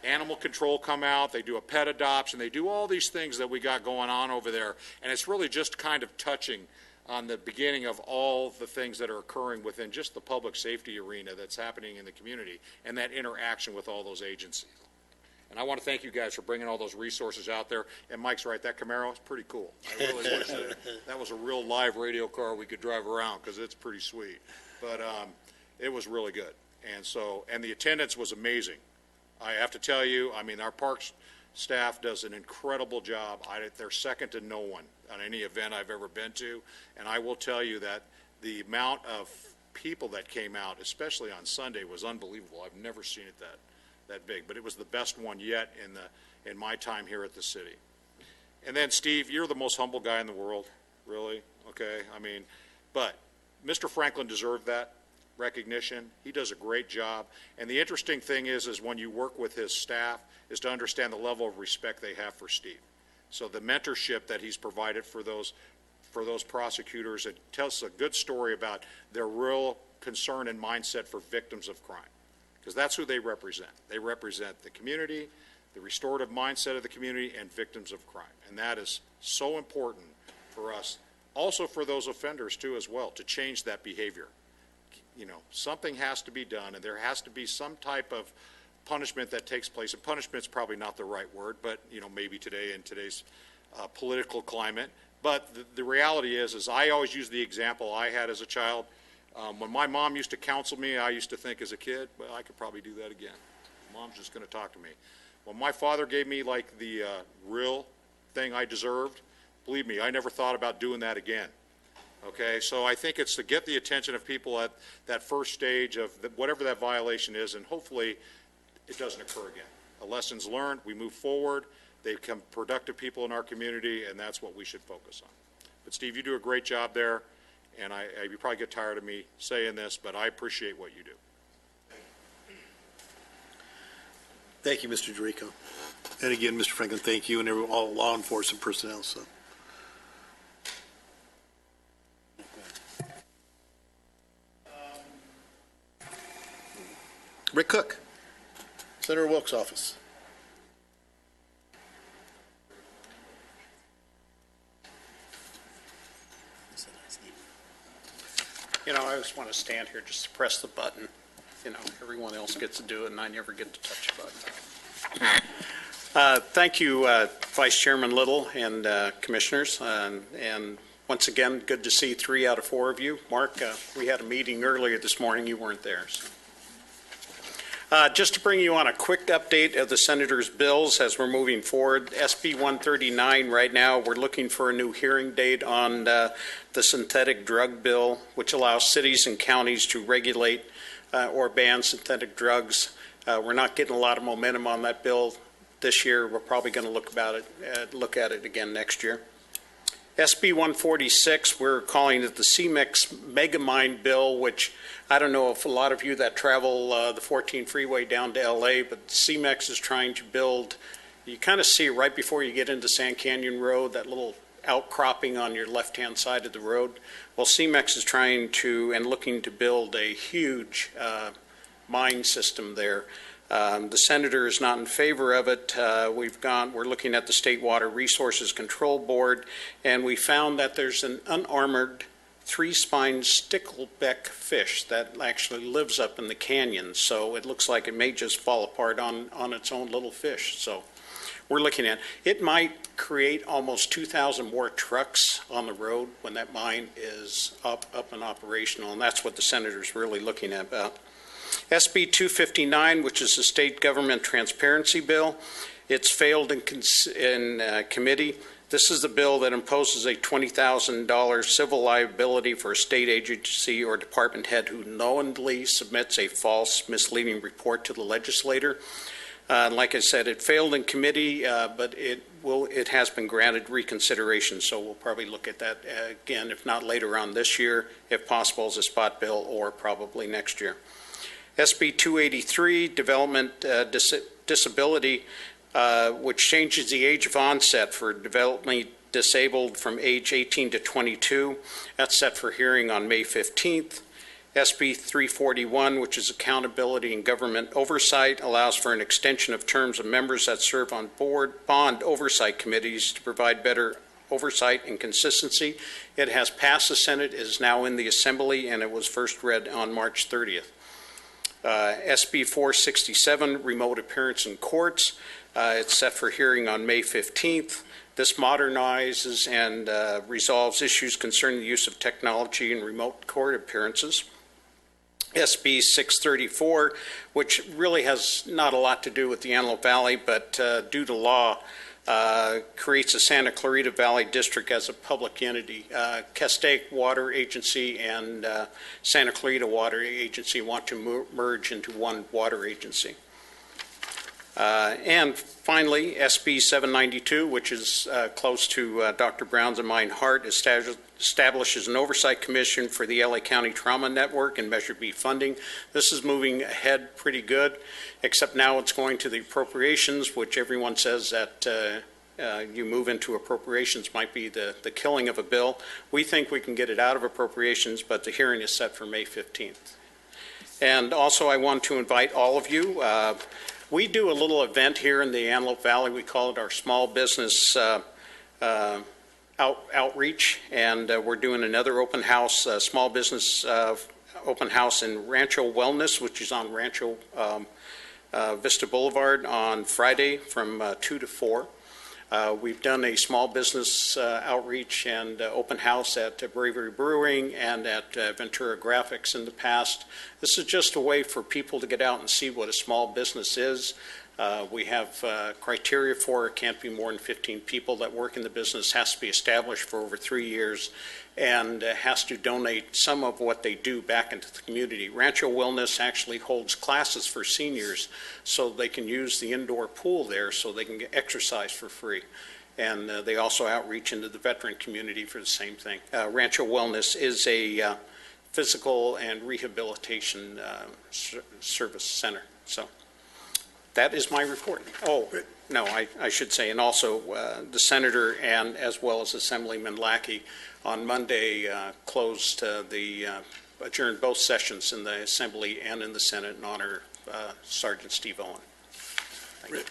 H: Animal Control come out, they do a pet adoption, they do all these things that we got going on over there. And it's really just kind of touching on the beginning of all the things that are occurring within just the public safety arena that's happening in the community and that interaction with all those agencies. And I want to thank you guys for bringing all those resources out there. And Mike's right, that Camaro is pretty cool. I really wish that was a real live radio car we could drive around, because it's pretty sweet. But it was really good. And the attendance was amazing. I have to tell you, I mean, our parks staff does an incredible job. They're second to no one on any event I've ever been to. And I will tell you that the amount of people that came out, especially on Sunday, was unbelievable. I've never seen it that big, but it was the best one yet in my time here at the city. And then, Steve, you're the most humble guy in the world, really, okay? I mean, but Mr. Franklin deserved that recognition. He does a great job. And the interesting thing is when you work with his staff is to understand the level of respect they have for Steve. So the mentorship that he's provided for those prosecutors, it tells a good story about their real concern and mindset for victims of crime, because that's who they represent. They represent the community, the restorative mindset of the community, and victims of crime. And that is so important for us, also for those offenders too as well, to change that behavior. You know, something has to be done, and there has to be some type of punishment that takes place. And punishment's probably not the right word, but, you know, maybe today in today's political climate. But the reality is I always use the example I had as a child. When my mom used to counsel me, I used to think as a kid, well, I could probably do that again. Mom's just going to talk to me. When my father gave me, like, the real thing I deserved, believe me, I never thought about doing that again. Okay, so I think it's to get the attention of people at that first stage of whatever that violation is, and hopefully it doesn't occur again. A lessons learned, we move forward, they become productive people in our community, and that's what we should focus on. But Steve, you do a great job there, and you probably get tired of me saying this, but I appreciate what you do.
F: Thank you, Mr. Dorico. And again, Mr. Franklin, thank you and all law enforcement personnel. So. Rick Cook, Senator Wilkes' office.
M: You know, I just want to stand here just to press the button. You know, everyone else gets to do it, and I never get to touch the button. Thank you, Vice Chairman Little and Commissioners. And once again, good to see 3 out of 4 of you. Mark, we had a meeting earlier this morning. You weren't there. So. Just to bring you on a quick update of the Senator's bills as we're moving forward, SB 139 right now, we're looking for a new hearing date on the synthetic drug bill, which allows cities and counties to regulate or ban synthetic drugs. We're not getting a lot of momentum on that bill this year. We're probably going to look at it again next year. SB 146, we're calling it the CMEX Megamind bill, which I don't know if a lot of you that travel the 14 freeway down to LA, but CMEX is trying to build, you kind of see it right before you get into Sand Canyon Road, that little outcropping on your left-hand side of the road. Well, CMEX is trying to and looking to build a huge mine system there. The senator is not in favor of it. We're looking at the State Water Resources Control Board, and we found that there's an unarmored three-spined stickleback fish that actually lives up in the canyon. So it looks like it may just fall apart on its own little fish. So we're looking at it might create almost 2,000 more trucks on the road when that mine is up and operational, and that's what the senator's really looking at about. SB 259, which is the state government transparency bill, it's failed in committee. This is the bill that imposes a $20,000 civil liability for a state agency or department head who knowingly submits a false, misleading report to the legislator. Like I said, it failed in committee, but it has been granted reconsideration, so we'll probably look at that again, if not later on this year, if possible as a spot bill, or probably next year. SB 283, Development Disability, which changes the age of onset for developmentally disabled from age 18 to 22. That's set for hearing on May 15th. SB 341, which is Accountability and Government Oversight, allows for an extension of terms of members that serve on bond oversight committees to provide better oversight and consistency. It has passed the Senate, is now in the Assembly, and it was first read on March 30th. SB 467, Remote Appearance in Courts. It's set for hearing on May 15th. This modernizes and resolves issues concerning the use of technology in remote court appearances. SB 634, which really has not a lot to do with the Antelope Valley, but due to law, creates a Santa Clarita Valley District as a public entity. Castaic Water Agency and Santa Clarita Water Agency want to merge into one water agency. And finally, SB 792, which is close to Dr. Brown's and mine heart, establishes an oversight commission for the LA County Trauma Network and Measure B funding. This is moving ahead pretty good, except now it's going to the appropriations, which everyone says that you move into appropriations might be the killing of a bill. We think we can get it out of appropriations, but the hearing is set for May 15th. And also I want to invite all of you. We do a little event here in the Antelope Valley. We call it our small business outreach, and we're doing another open house, small business open house in Rancho Wellness, which is on Rancho Vista Boulevard on Friday from 2 to 4. We've done a small business outreach and open house at Bravery Brewing and at Ventura Graphics in the past. This is just a way for people to get out and see what a small business is. We have criteria for it. Can't be more than 15 people that work in the business, has to be established for over 3 years, and has to donate some of what they do back into the community. Rancho Wellness actually holds classes for seniors so they can use the indoor pool there so they can get exercise for free. And they also outreach into the veteran community for the same thing. Rancho Wellness is a physical and rehabilitation service center. So that is my report. Oh, no, I should say, and also the senator and as well as Assemblyman Lackey on Monday adjourned both sessions in the Assembly and in the Senate in honor of Sergeant Steve Owen.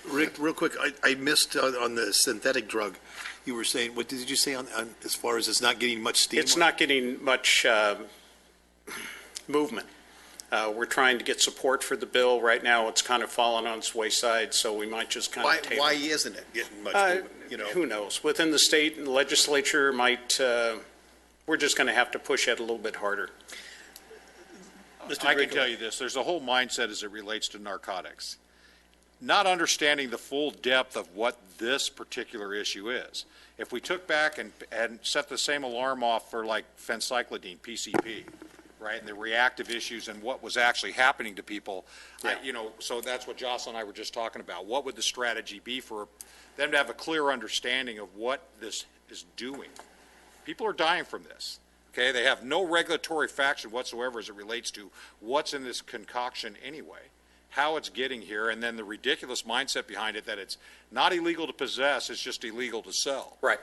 F: Rick, real quick, I missed on the synthetic drug. You were saying, what did you say on as far as it's not getting much steam?
M: It's not getting much movement. We're trying to get support for the bill. Right now, it's kind of fallen on its wayside, so we might just kind of table it.
F: Why isn't it getting much movement? You know?
M: Who knows? Within the state and the legislature might, we're just going to have to push it a little bit harder.
F: Mr.
H: I can
F: Dorico.
H: tell you this, there's a whole mindset as it relates to narcotics. Not understanding the full depth of what this particular issue is. If we took back and set the same alarm off for like phencyclidine, PCP, right, and the reactive issues and what was actually happening to people, so that's what Jocelyn and I were just talking about. What would the strategy be for them to have a clear understanding of what this is doing? People are dying from this. Okay, they have no regulatory faction whatsoever as it relates to what's in this concoction anyway, how it's getting here, and then the ridiculous mindset behind it that it's not illegal to possess, it's just illegal to sell.
M: Right.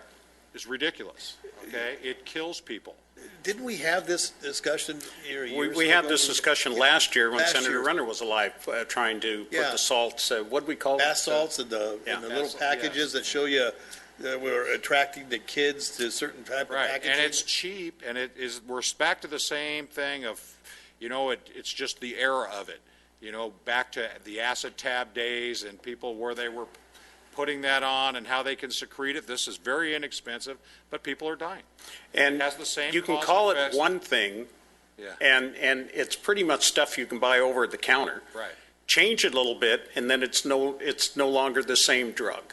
H: It's ridiculous. Okay, it kills people.
F: Didn't we have this discussion here a year or so
M: We had
F: ago?
M: this discussion last year when
F: Last
M: Senator
F: year.
M: Renner was alive, trying to put
F: Yeah.
M: the salts, what do we call it?
F: Bath salts and the
M: Yeah.
F: little
H: Bath salt,
F: packages that show you we're attracting the kids to certain type of
H: Right,
F: packaging.
H: and it's cheap, and it is. We're back to the same thing of, it's just the era of it. Back to the acid tab days and people where they were putting that on and how they can secrete it. This is very inexpensive, but people are dying.
M: And
H: It has the same
M: you can
H: cause
M: call
H: and
M: it
H: effects.
M: one thing,
H: Yeah.
M: and it's pretty much stuff you can buy over the counter.
H: Right.
M: Change it a little bit, and then it's no longer the same drug.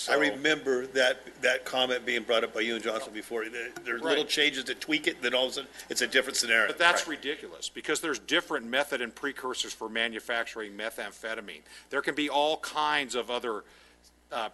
F: I remember that comment being brought up by you and Johnson before. There's little
H: Right.
F: changes that tweak it, then all of a sudden it's a different scenario.
H: But that's ridiculous because there's different method and precursors for manufacturing methamphetamine. There can be all kinds of other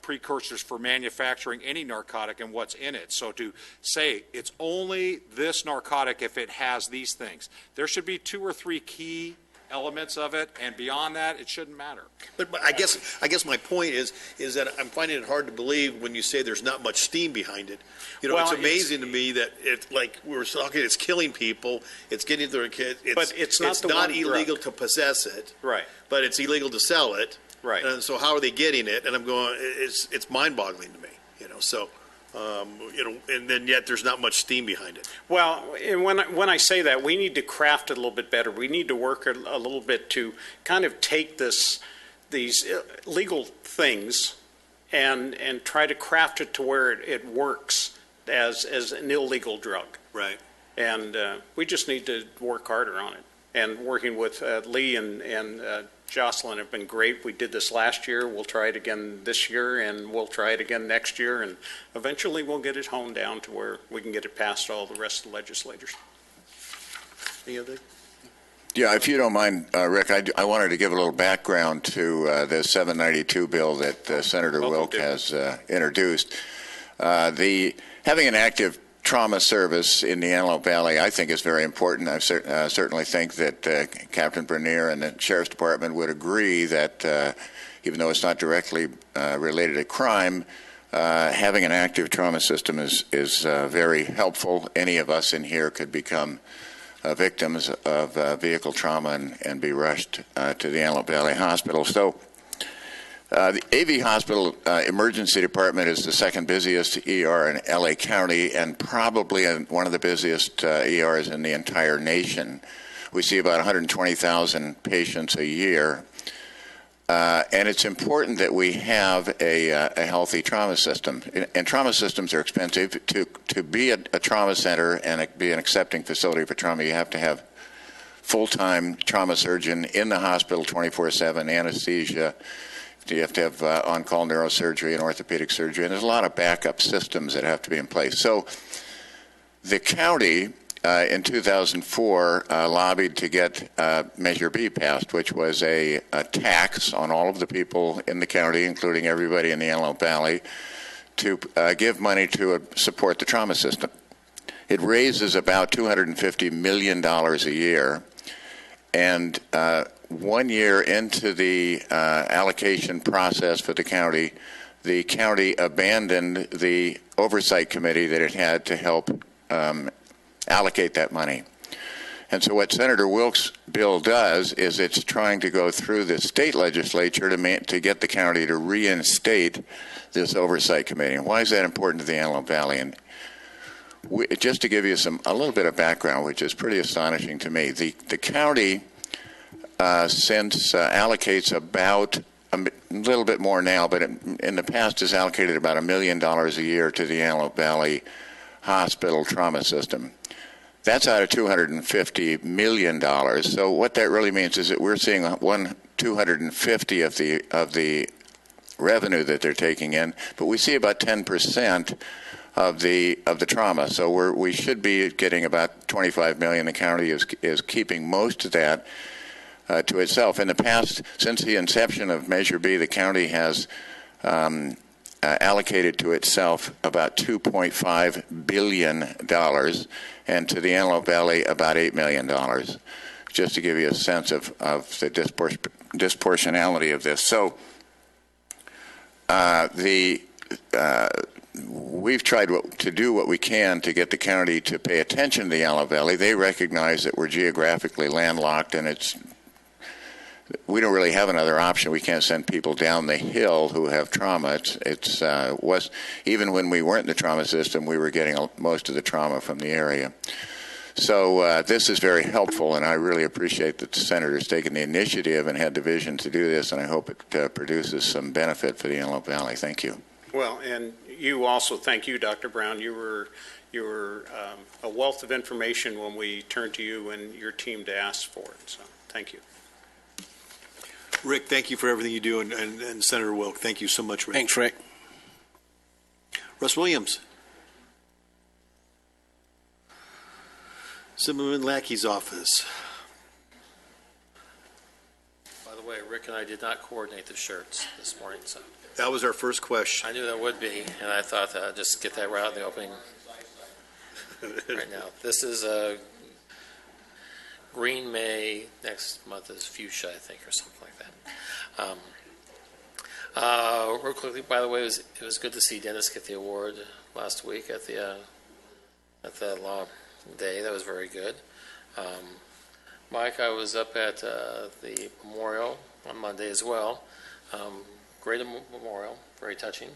H: precursors for manufacturing any narcotic and what's in it. So to say it's only this narcotic if it has these things, there should be 2 or 3 key elements of it, and beyond that, it shouldn't matter.
F: But I guess my point is that I'm finding it hard to believe when you say there's not much steam behind it.
M: Well,
F: it's amazing to me that it's like we were talking. It's killing people. It's getting their kids.
M: But it's not the one
F: illegal
M: drug.
F: to possess it.
M: Right.
F: But it's illegal to sell it.
M: Right.
F: And so how are they getting it? And I'm going. It's mind-boggling to me. So. And then yet there's not much steam behind it.
M: Well, and when I say that, we need to craft it a little bit better. We need to work a little bit to kind of take these legal things and try to craft it to where it works as an illegal drug.
F: Right.
M: And we just need to work harder on it. And working with Lee and Jocelyn have been great. We did this last year. We'll try it again this year, and we'll try it again next year. And eventually we'll get it honed down to where we can get it past all the rest of the legislators.
F: Any other?
J: Yeah, if you don't mind, Rick, I wanted to give a little background to the 792 bill that Senator Wilk has introduced. Having an active trauma service in the Antelope Valley, I think, is very important. I certainly think that Captain Bernier and the Sheriff's Department would agree that even though it's not directly related to crime, having an active trauma system is very helpful. Any of us in here could become victims of vehicle trauma and be rushed to the Antelope Valley Hospital. So the AV Hospital Emergency Department is the second busiest ER in LA County and probably one of the busiest ERs in the entire nation. We see about 120,000 patients a year. And it's important that we have a healthy trauma system. And trauma systems are expensive. To be a trauma center and be an accepting facility for trauma, you have to have full-time trauma surgeon in the hospital 24/7, anesthesia. You have to have on-call neurosurgery and orthopedic surgery, and there's a lot of backup systems that have to be in place. So the county in 2004 lobbied to get Measure B passed, which was a tax on all of the people in the county, including everybody in the Antelope Valley, to give money to support the trauma system. It raises about $250 million a year, and 1 year into the allocation process for the county abandoned the oversight committee that it had to help allocate that money. And so what Senator Wilk's bill does is it's trying to go through the state legislature to get the county to reinstate this oversight committee. And why is that important to the Antelope Valley? And just to give you a little bit of background, which is pretty astonishing to me, the county allocates about a little bit more now, but in the past has allocated about $1 million a year to the Antelope Valley Hospital trauma system. That's out of $250 million. So what that really means is that we're seeing 250 of the revenue that they're taking in, but we see about 10% of the trauma. So we should be getting about 25 million. The county is keeping most of that to itself. In the past, since the inception of Measure B, the county has allocated to itself about $2.5 billion, and to the Antelope Valley about $8 million, just to give you a sense of the disproportionality of this. So we've tried to do what we can to get the county to pay attention to the Antelope Valley. They recognize that we're geographically landlocked, and we don't really have another option. We can't send people down the hill who have trauma. Even when we weren't in the trauma system, we were getting most of the trauma from the area. So this is very helpful, and I really appreciate that the senator's taken the initiative and had the vision to do this, and I hope it produces some benefit for the Antelope Valley. Thank you.
M: Well, and you also, thank you, Dr. Brown. You were a wealth of information when we turned to you and your team to ask for it. So thank you.
F: Rick, thank you for everything you do, and Senator Wilk, thank you so much, Rick.
E: Thanks, Rick.
F: Russ Williams. Zimmerman Lackey's office.
N: By the way, Rick and I did not coordinate the shirts this morning, so.
F: That was our first question.
N: I knew that would be, and I thought I'd just get that right out in the opening right now. This is Green May. Next month is Fuchsia, I think, or something like that. Real quickly, by the way, it was good to see Dennis get the award last week at the Law Day. That was very good. Mike, I was up at the memorial on Monday as well. Great memorial, very touching.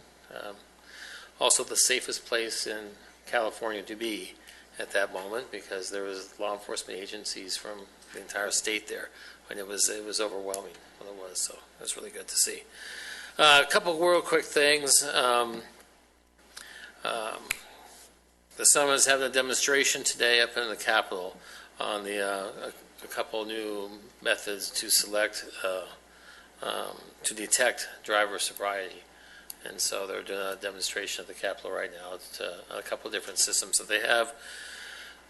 N: Also, the safest place in California to be at that moment, because there was law enforcement agencies from the entire state there, and it was overwhelming when it was. So it was really good to see. A couple of real quick things. The Summit is having a demonstration today up in the Capitol on a couple new methods to select to detect driver sobriety. And so they're doing a demonstration at the Capitol right now. It's a couple of different systems that they have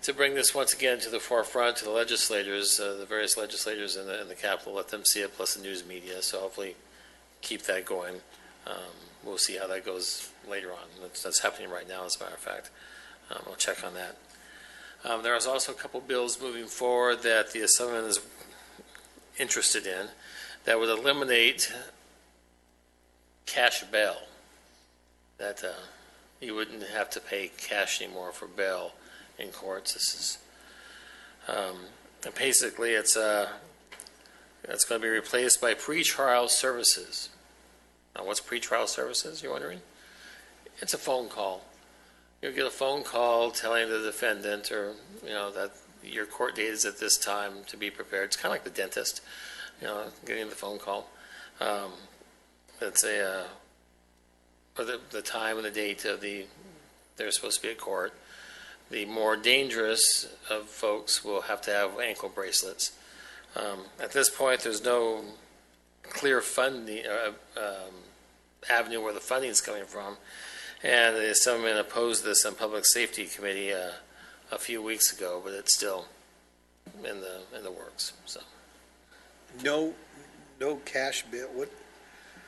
N: to bring this once again to the forefront, to the legislators, the various legislators in the Capitol, let them see it, plus the news media. So hopefully keep that going. We'll see how that goes later on. That's happening right now, as a matter of fact. I'll check on that. There is also a couple bills moving forward that the Assembly is interested in that would eliminate cash bail, that you wouldn't have to pay cash anymore for bail in courts. This is basically it's going to be replaced by pretrial services. Now, what's pretrial services, you're wondering? It's a phone call. You'll get a phone call telling the defendant, or that your court date is at this time to be prepared. It's kind of like the dentist, getting the phone call. It's or the time and the date of they're supposed to be at court. The more dangerous of folks will have to have ankle bracelets. At this point, there's no clear funding avenue where the funding is coming from, and the Assemblyman opposed this in Public Safety Committee a few weeks ago, but it's still in the works. So
F: no cash bill. What?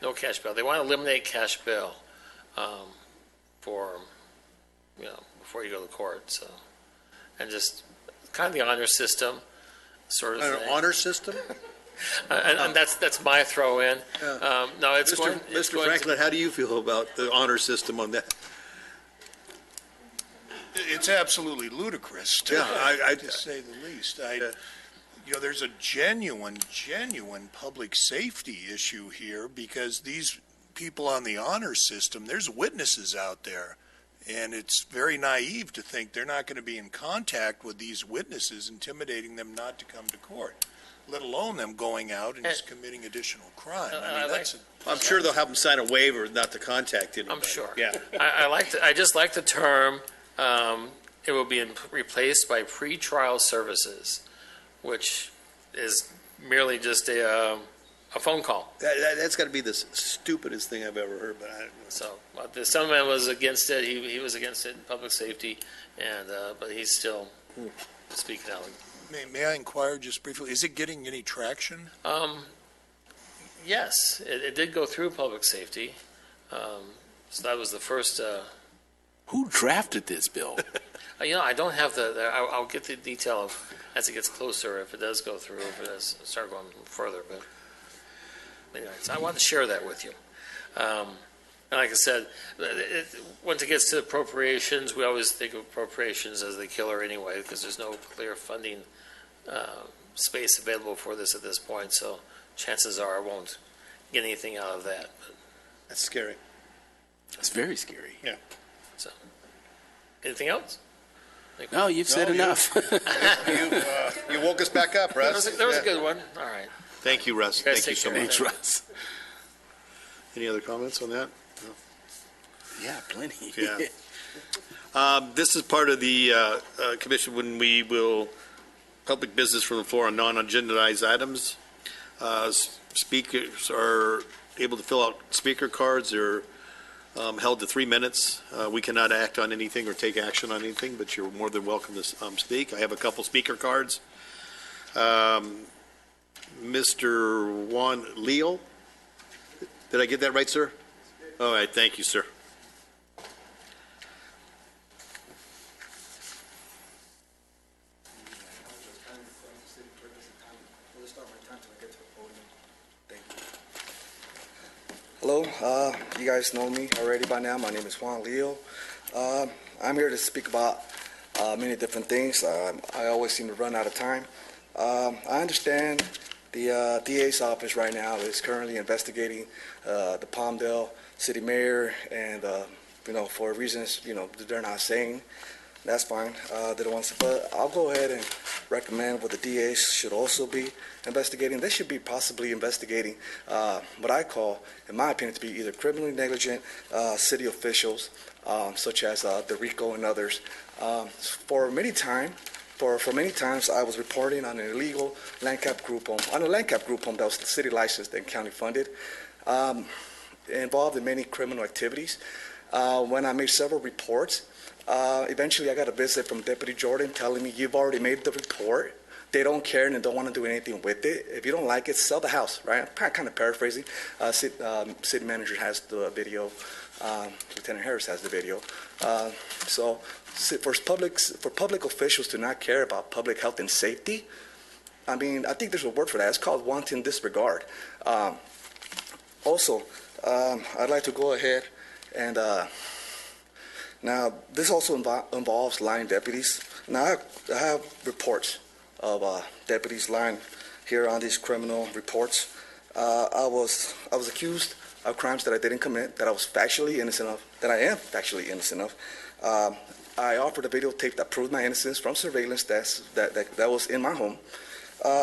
N: No cash bail. They want to eliminate cash bail for before you go to court. So, and just kind of the honor system sort of
F: An
N: thing.
F: honor system?
N: And that's my throw in.
F: Yeah.
N: No, it's
F: Mr. Franklin, how do you feel about the honor system on that?
K: It's absolutely ludicrous, to say the least. There's a genuine public safety issue here, because these people on the honor system, there's witnesses out there, and it's very naive to think they're not going to be in contact with these witnesses, intimidating them not to come to court, let alone them going out and just committing additional crime.
A: I'm sure they'll have them sign a waiver not to contact anybody.
N: I'm sure.
A: Yeah.
N: I just like the term it will be replaced by pretrial services, which is merely just a phone call.
A: That's got to be the stupidest thing I've ever heard. But
N: So the Assemblyman was against it. He was against it in public safety, and but he's still speaking out.
K: May I inquire just briefly, is it getting any traction?
N: Yes, it did go through public safety. So that was the first.
E: Who drafted this bill?
N: I don't have I'll get the detail of as it gets closer if it does go through, if it does start going further. But anyway, so I wanted to share that with you. And like I said, once it gets to appropriations, we always think of appropriations as the killer anyway, because there's no clear funding space available for this at this point. So chances are I won't get anything out of that. But,
A: that's scary.
E: It's very scary.
A: Yeah.
N: so, anything else?
E: No, you've said enough.
A: You woke us back up, Russ.
N: That was a good one. All right.
A: Thank you, Russ.
N: You guys
A: Thank you
N: take
A: so
N: care.
A: much.
E: Thanks, Russ.
A: Any other comments on that?
E: Yeah, plenty.
A: Yeah. This is part of the commission when we will public business from the floor on non-agendized items. Speakers are able to fill out speaker cards. They're held to 3 minutes. We cannot act on anything or take action on anything, but you're more than welcome to speak. I have a couple speaker cards. Mr. Juan Leal. Did I get that right, sir? All right. Thank you, sir.
O: Hello, you guys know me already by now. My name is Juan Leo. I'm here to speak about many different things. I always seem to run out of time. I understand the DA's office right now is currently investigating the Palmdale city mayor, and for reasons that they're not saying. That's fine. They don't want to, but I'll go ahead and recommend what the DA should also be investigating. They should be possibly investigating what I call, in my opinion, to be either criminally negligent city officials, such as DeRico and others. For many times, I was reporting on an illegal Lancaster group home, that was city licensed and county funded, involved in many criminal activities. When I made several reports, eventually I got a visit from Deputy Jordan telling me, you've already made the report. They don't care and they don't want to do anything with it. If you don't like it, sell the house, right? I'm kind of paraphrasing. City manager has the video. Lieutenant Harris has the video. So for public officials to not care about public health and safety, I mean, I think there's a word for that. It's called wanton disregard. Also, I'd like to go ahead and now, this also involves line deputies. Now, I have reports of deputies lying here on these criminal reports. I was accused of crimes that I didn't commit, that I was factually innocent of, that I am factually innocent of. I offered a videotape that proved my innocence from surveillance that was in my home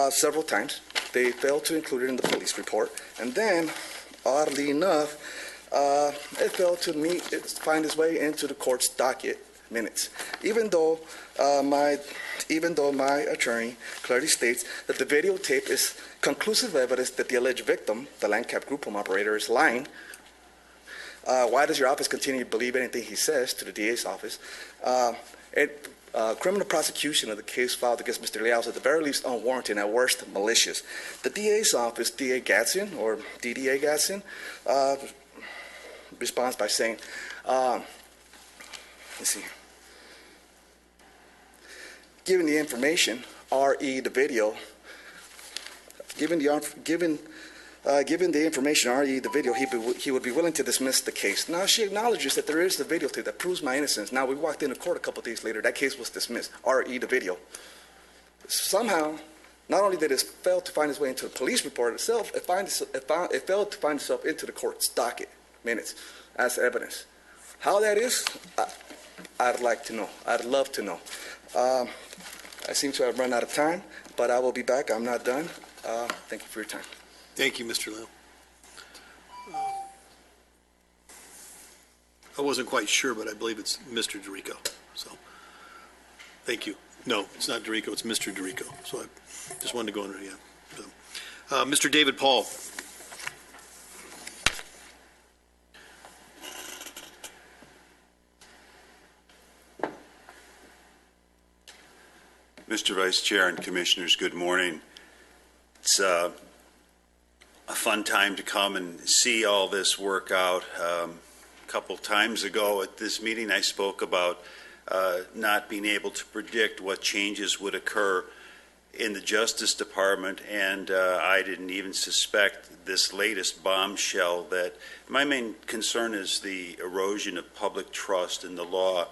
O: several times. They failed to include it in the police report. And then, oddly enough, it failed to find its way into the court's docket minutes, even though my attorney clearly states that the videotape is conclusive evidence that the alleged victim, the Lancaster group home operator, is lying. Why does your office continue to believe anything he says to the DA's office? Criminal prosecution of the case filed against Mr. Leal is at the very least unwarranted and at worst malicious. The DA's office, DA Gadsden, or DDA Gadsden, responds by saying, let's see, given the information, RE the video, given the information, RE the video, he would be willing to dismiss the case. Now she acknowledges that there is the videotape that proves my innocence. Now we walked into court a couple days later, that case was dismissed, RE the video. Somehow, not only did it fail to find its way into the police report itself, it failed to find itself into the court's docket minutes as evidence. How that is, I'd like to know. I'd love to know. I seem to have run out of time, but I will be back. I'm not done. Thank you for your time.
F: Thank you, Mr. Liu. I wasn't quite sure, but I believe it's Mr. DeRico. So, Thank you. No, it's not Dorico, it's Mr. Dorico. So I just wanted to go under, yeah. So, Mr. David Paul.
P: Mr. Vice Chair and Commissioners, good morning. It's a fun time to come and see all this work out. A couple times ago at this meeting, I spoke about not being able to predict what changes would occur in the Justice Department, and I didn't even suspect this latest bombshell. That my main concern is the erosion of public trust in the law.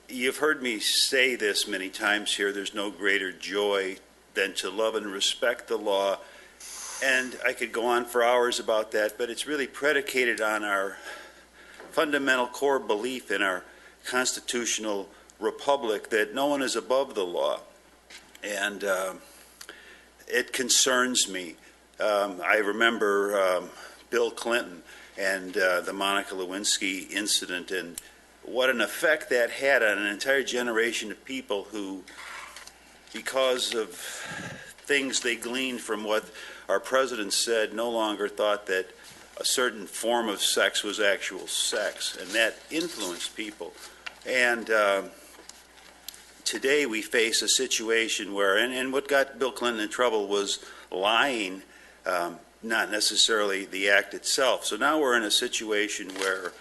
P: You've heard me say this many times here. There's no greater joy than to love and respect the law. And I could go on for hours about that, but it's really predicated on our fundamental core belief in our constitutional republic that no one is above the law. And it concerns me. I remember Bill Clinton and the Monica Lewinsky incident, and what an effect that had on an entire generation of people who, because of things they gleaned from what our president said, no longer thought that a certain form of sex was actual sex, and that influenced people. And today we face a situation where, and what got Bill Clinton in trouble was lying, not necessarily the act itself. So now we're in a situation where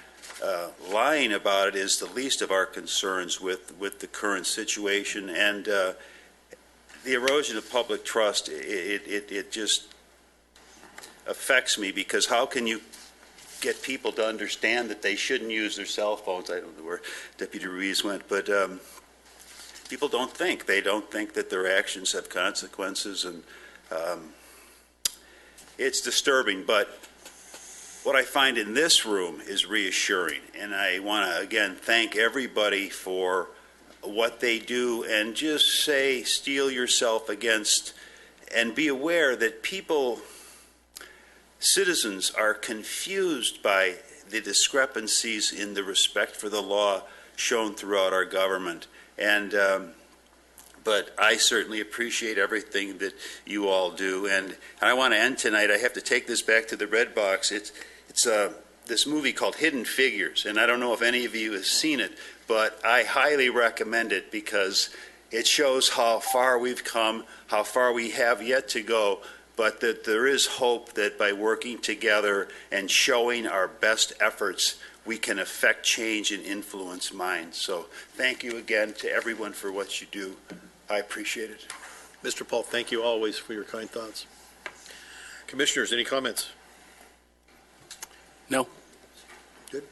P: lying about it is the least of our concerns with the current situation, and the erosion of public trust, it just affects me, because how can you get people to understand that they shouldn't use their cell phones? I don't know where Deputy Ruiz went, but people don't think. They don't think that their actions have consequences, and it's disturbing. But what I find in this room is reassuring, and I want to again thank everybody for what they do, and just say, steel yourself against, and be aware that people, citizens, are confused by the discrepancies in the respect for the law shown throughout our government. And but I certainly appreciate everything that you all do. And I want to end tonight. I have to take this back to the Red Box. It's this movie called Hidden Figures, and I don't know if any of you have seen it, but I highly recommend it, because it shows how far we've come, how far we have yet to go, but that there is hope that by working together and showing our best efforts, we can affect change and influence minds. So thank you again to everyone for what you do. I appreciate it.
F: Mr. Paul, thank you always for your kind thoughts. Commissioners, any comments?
E: No.
F: Good.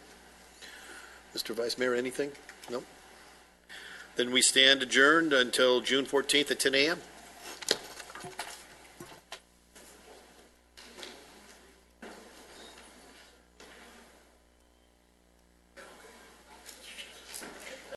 F: Mr. Vice Mayor, anything? No? Then we stand adjourned until June 14th at 10 a.m.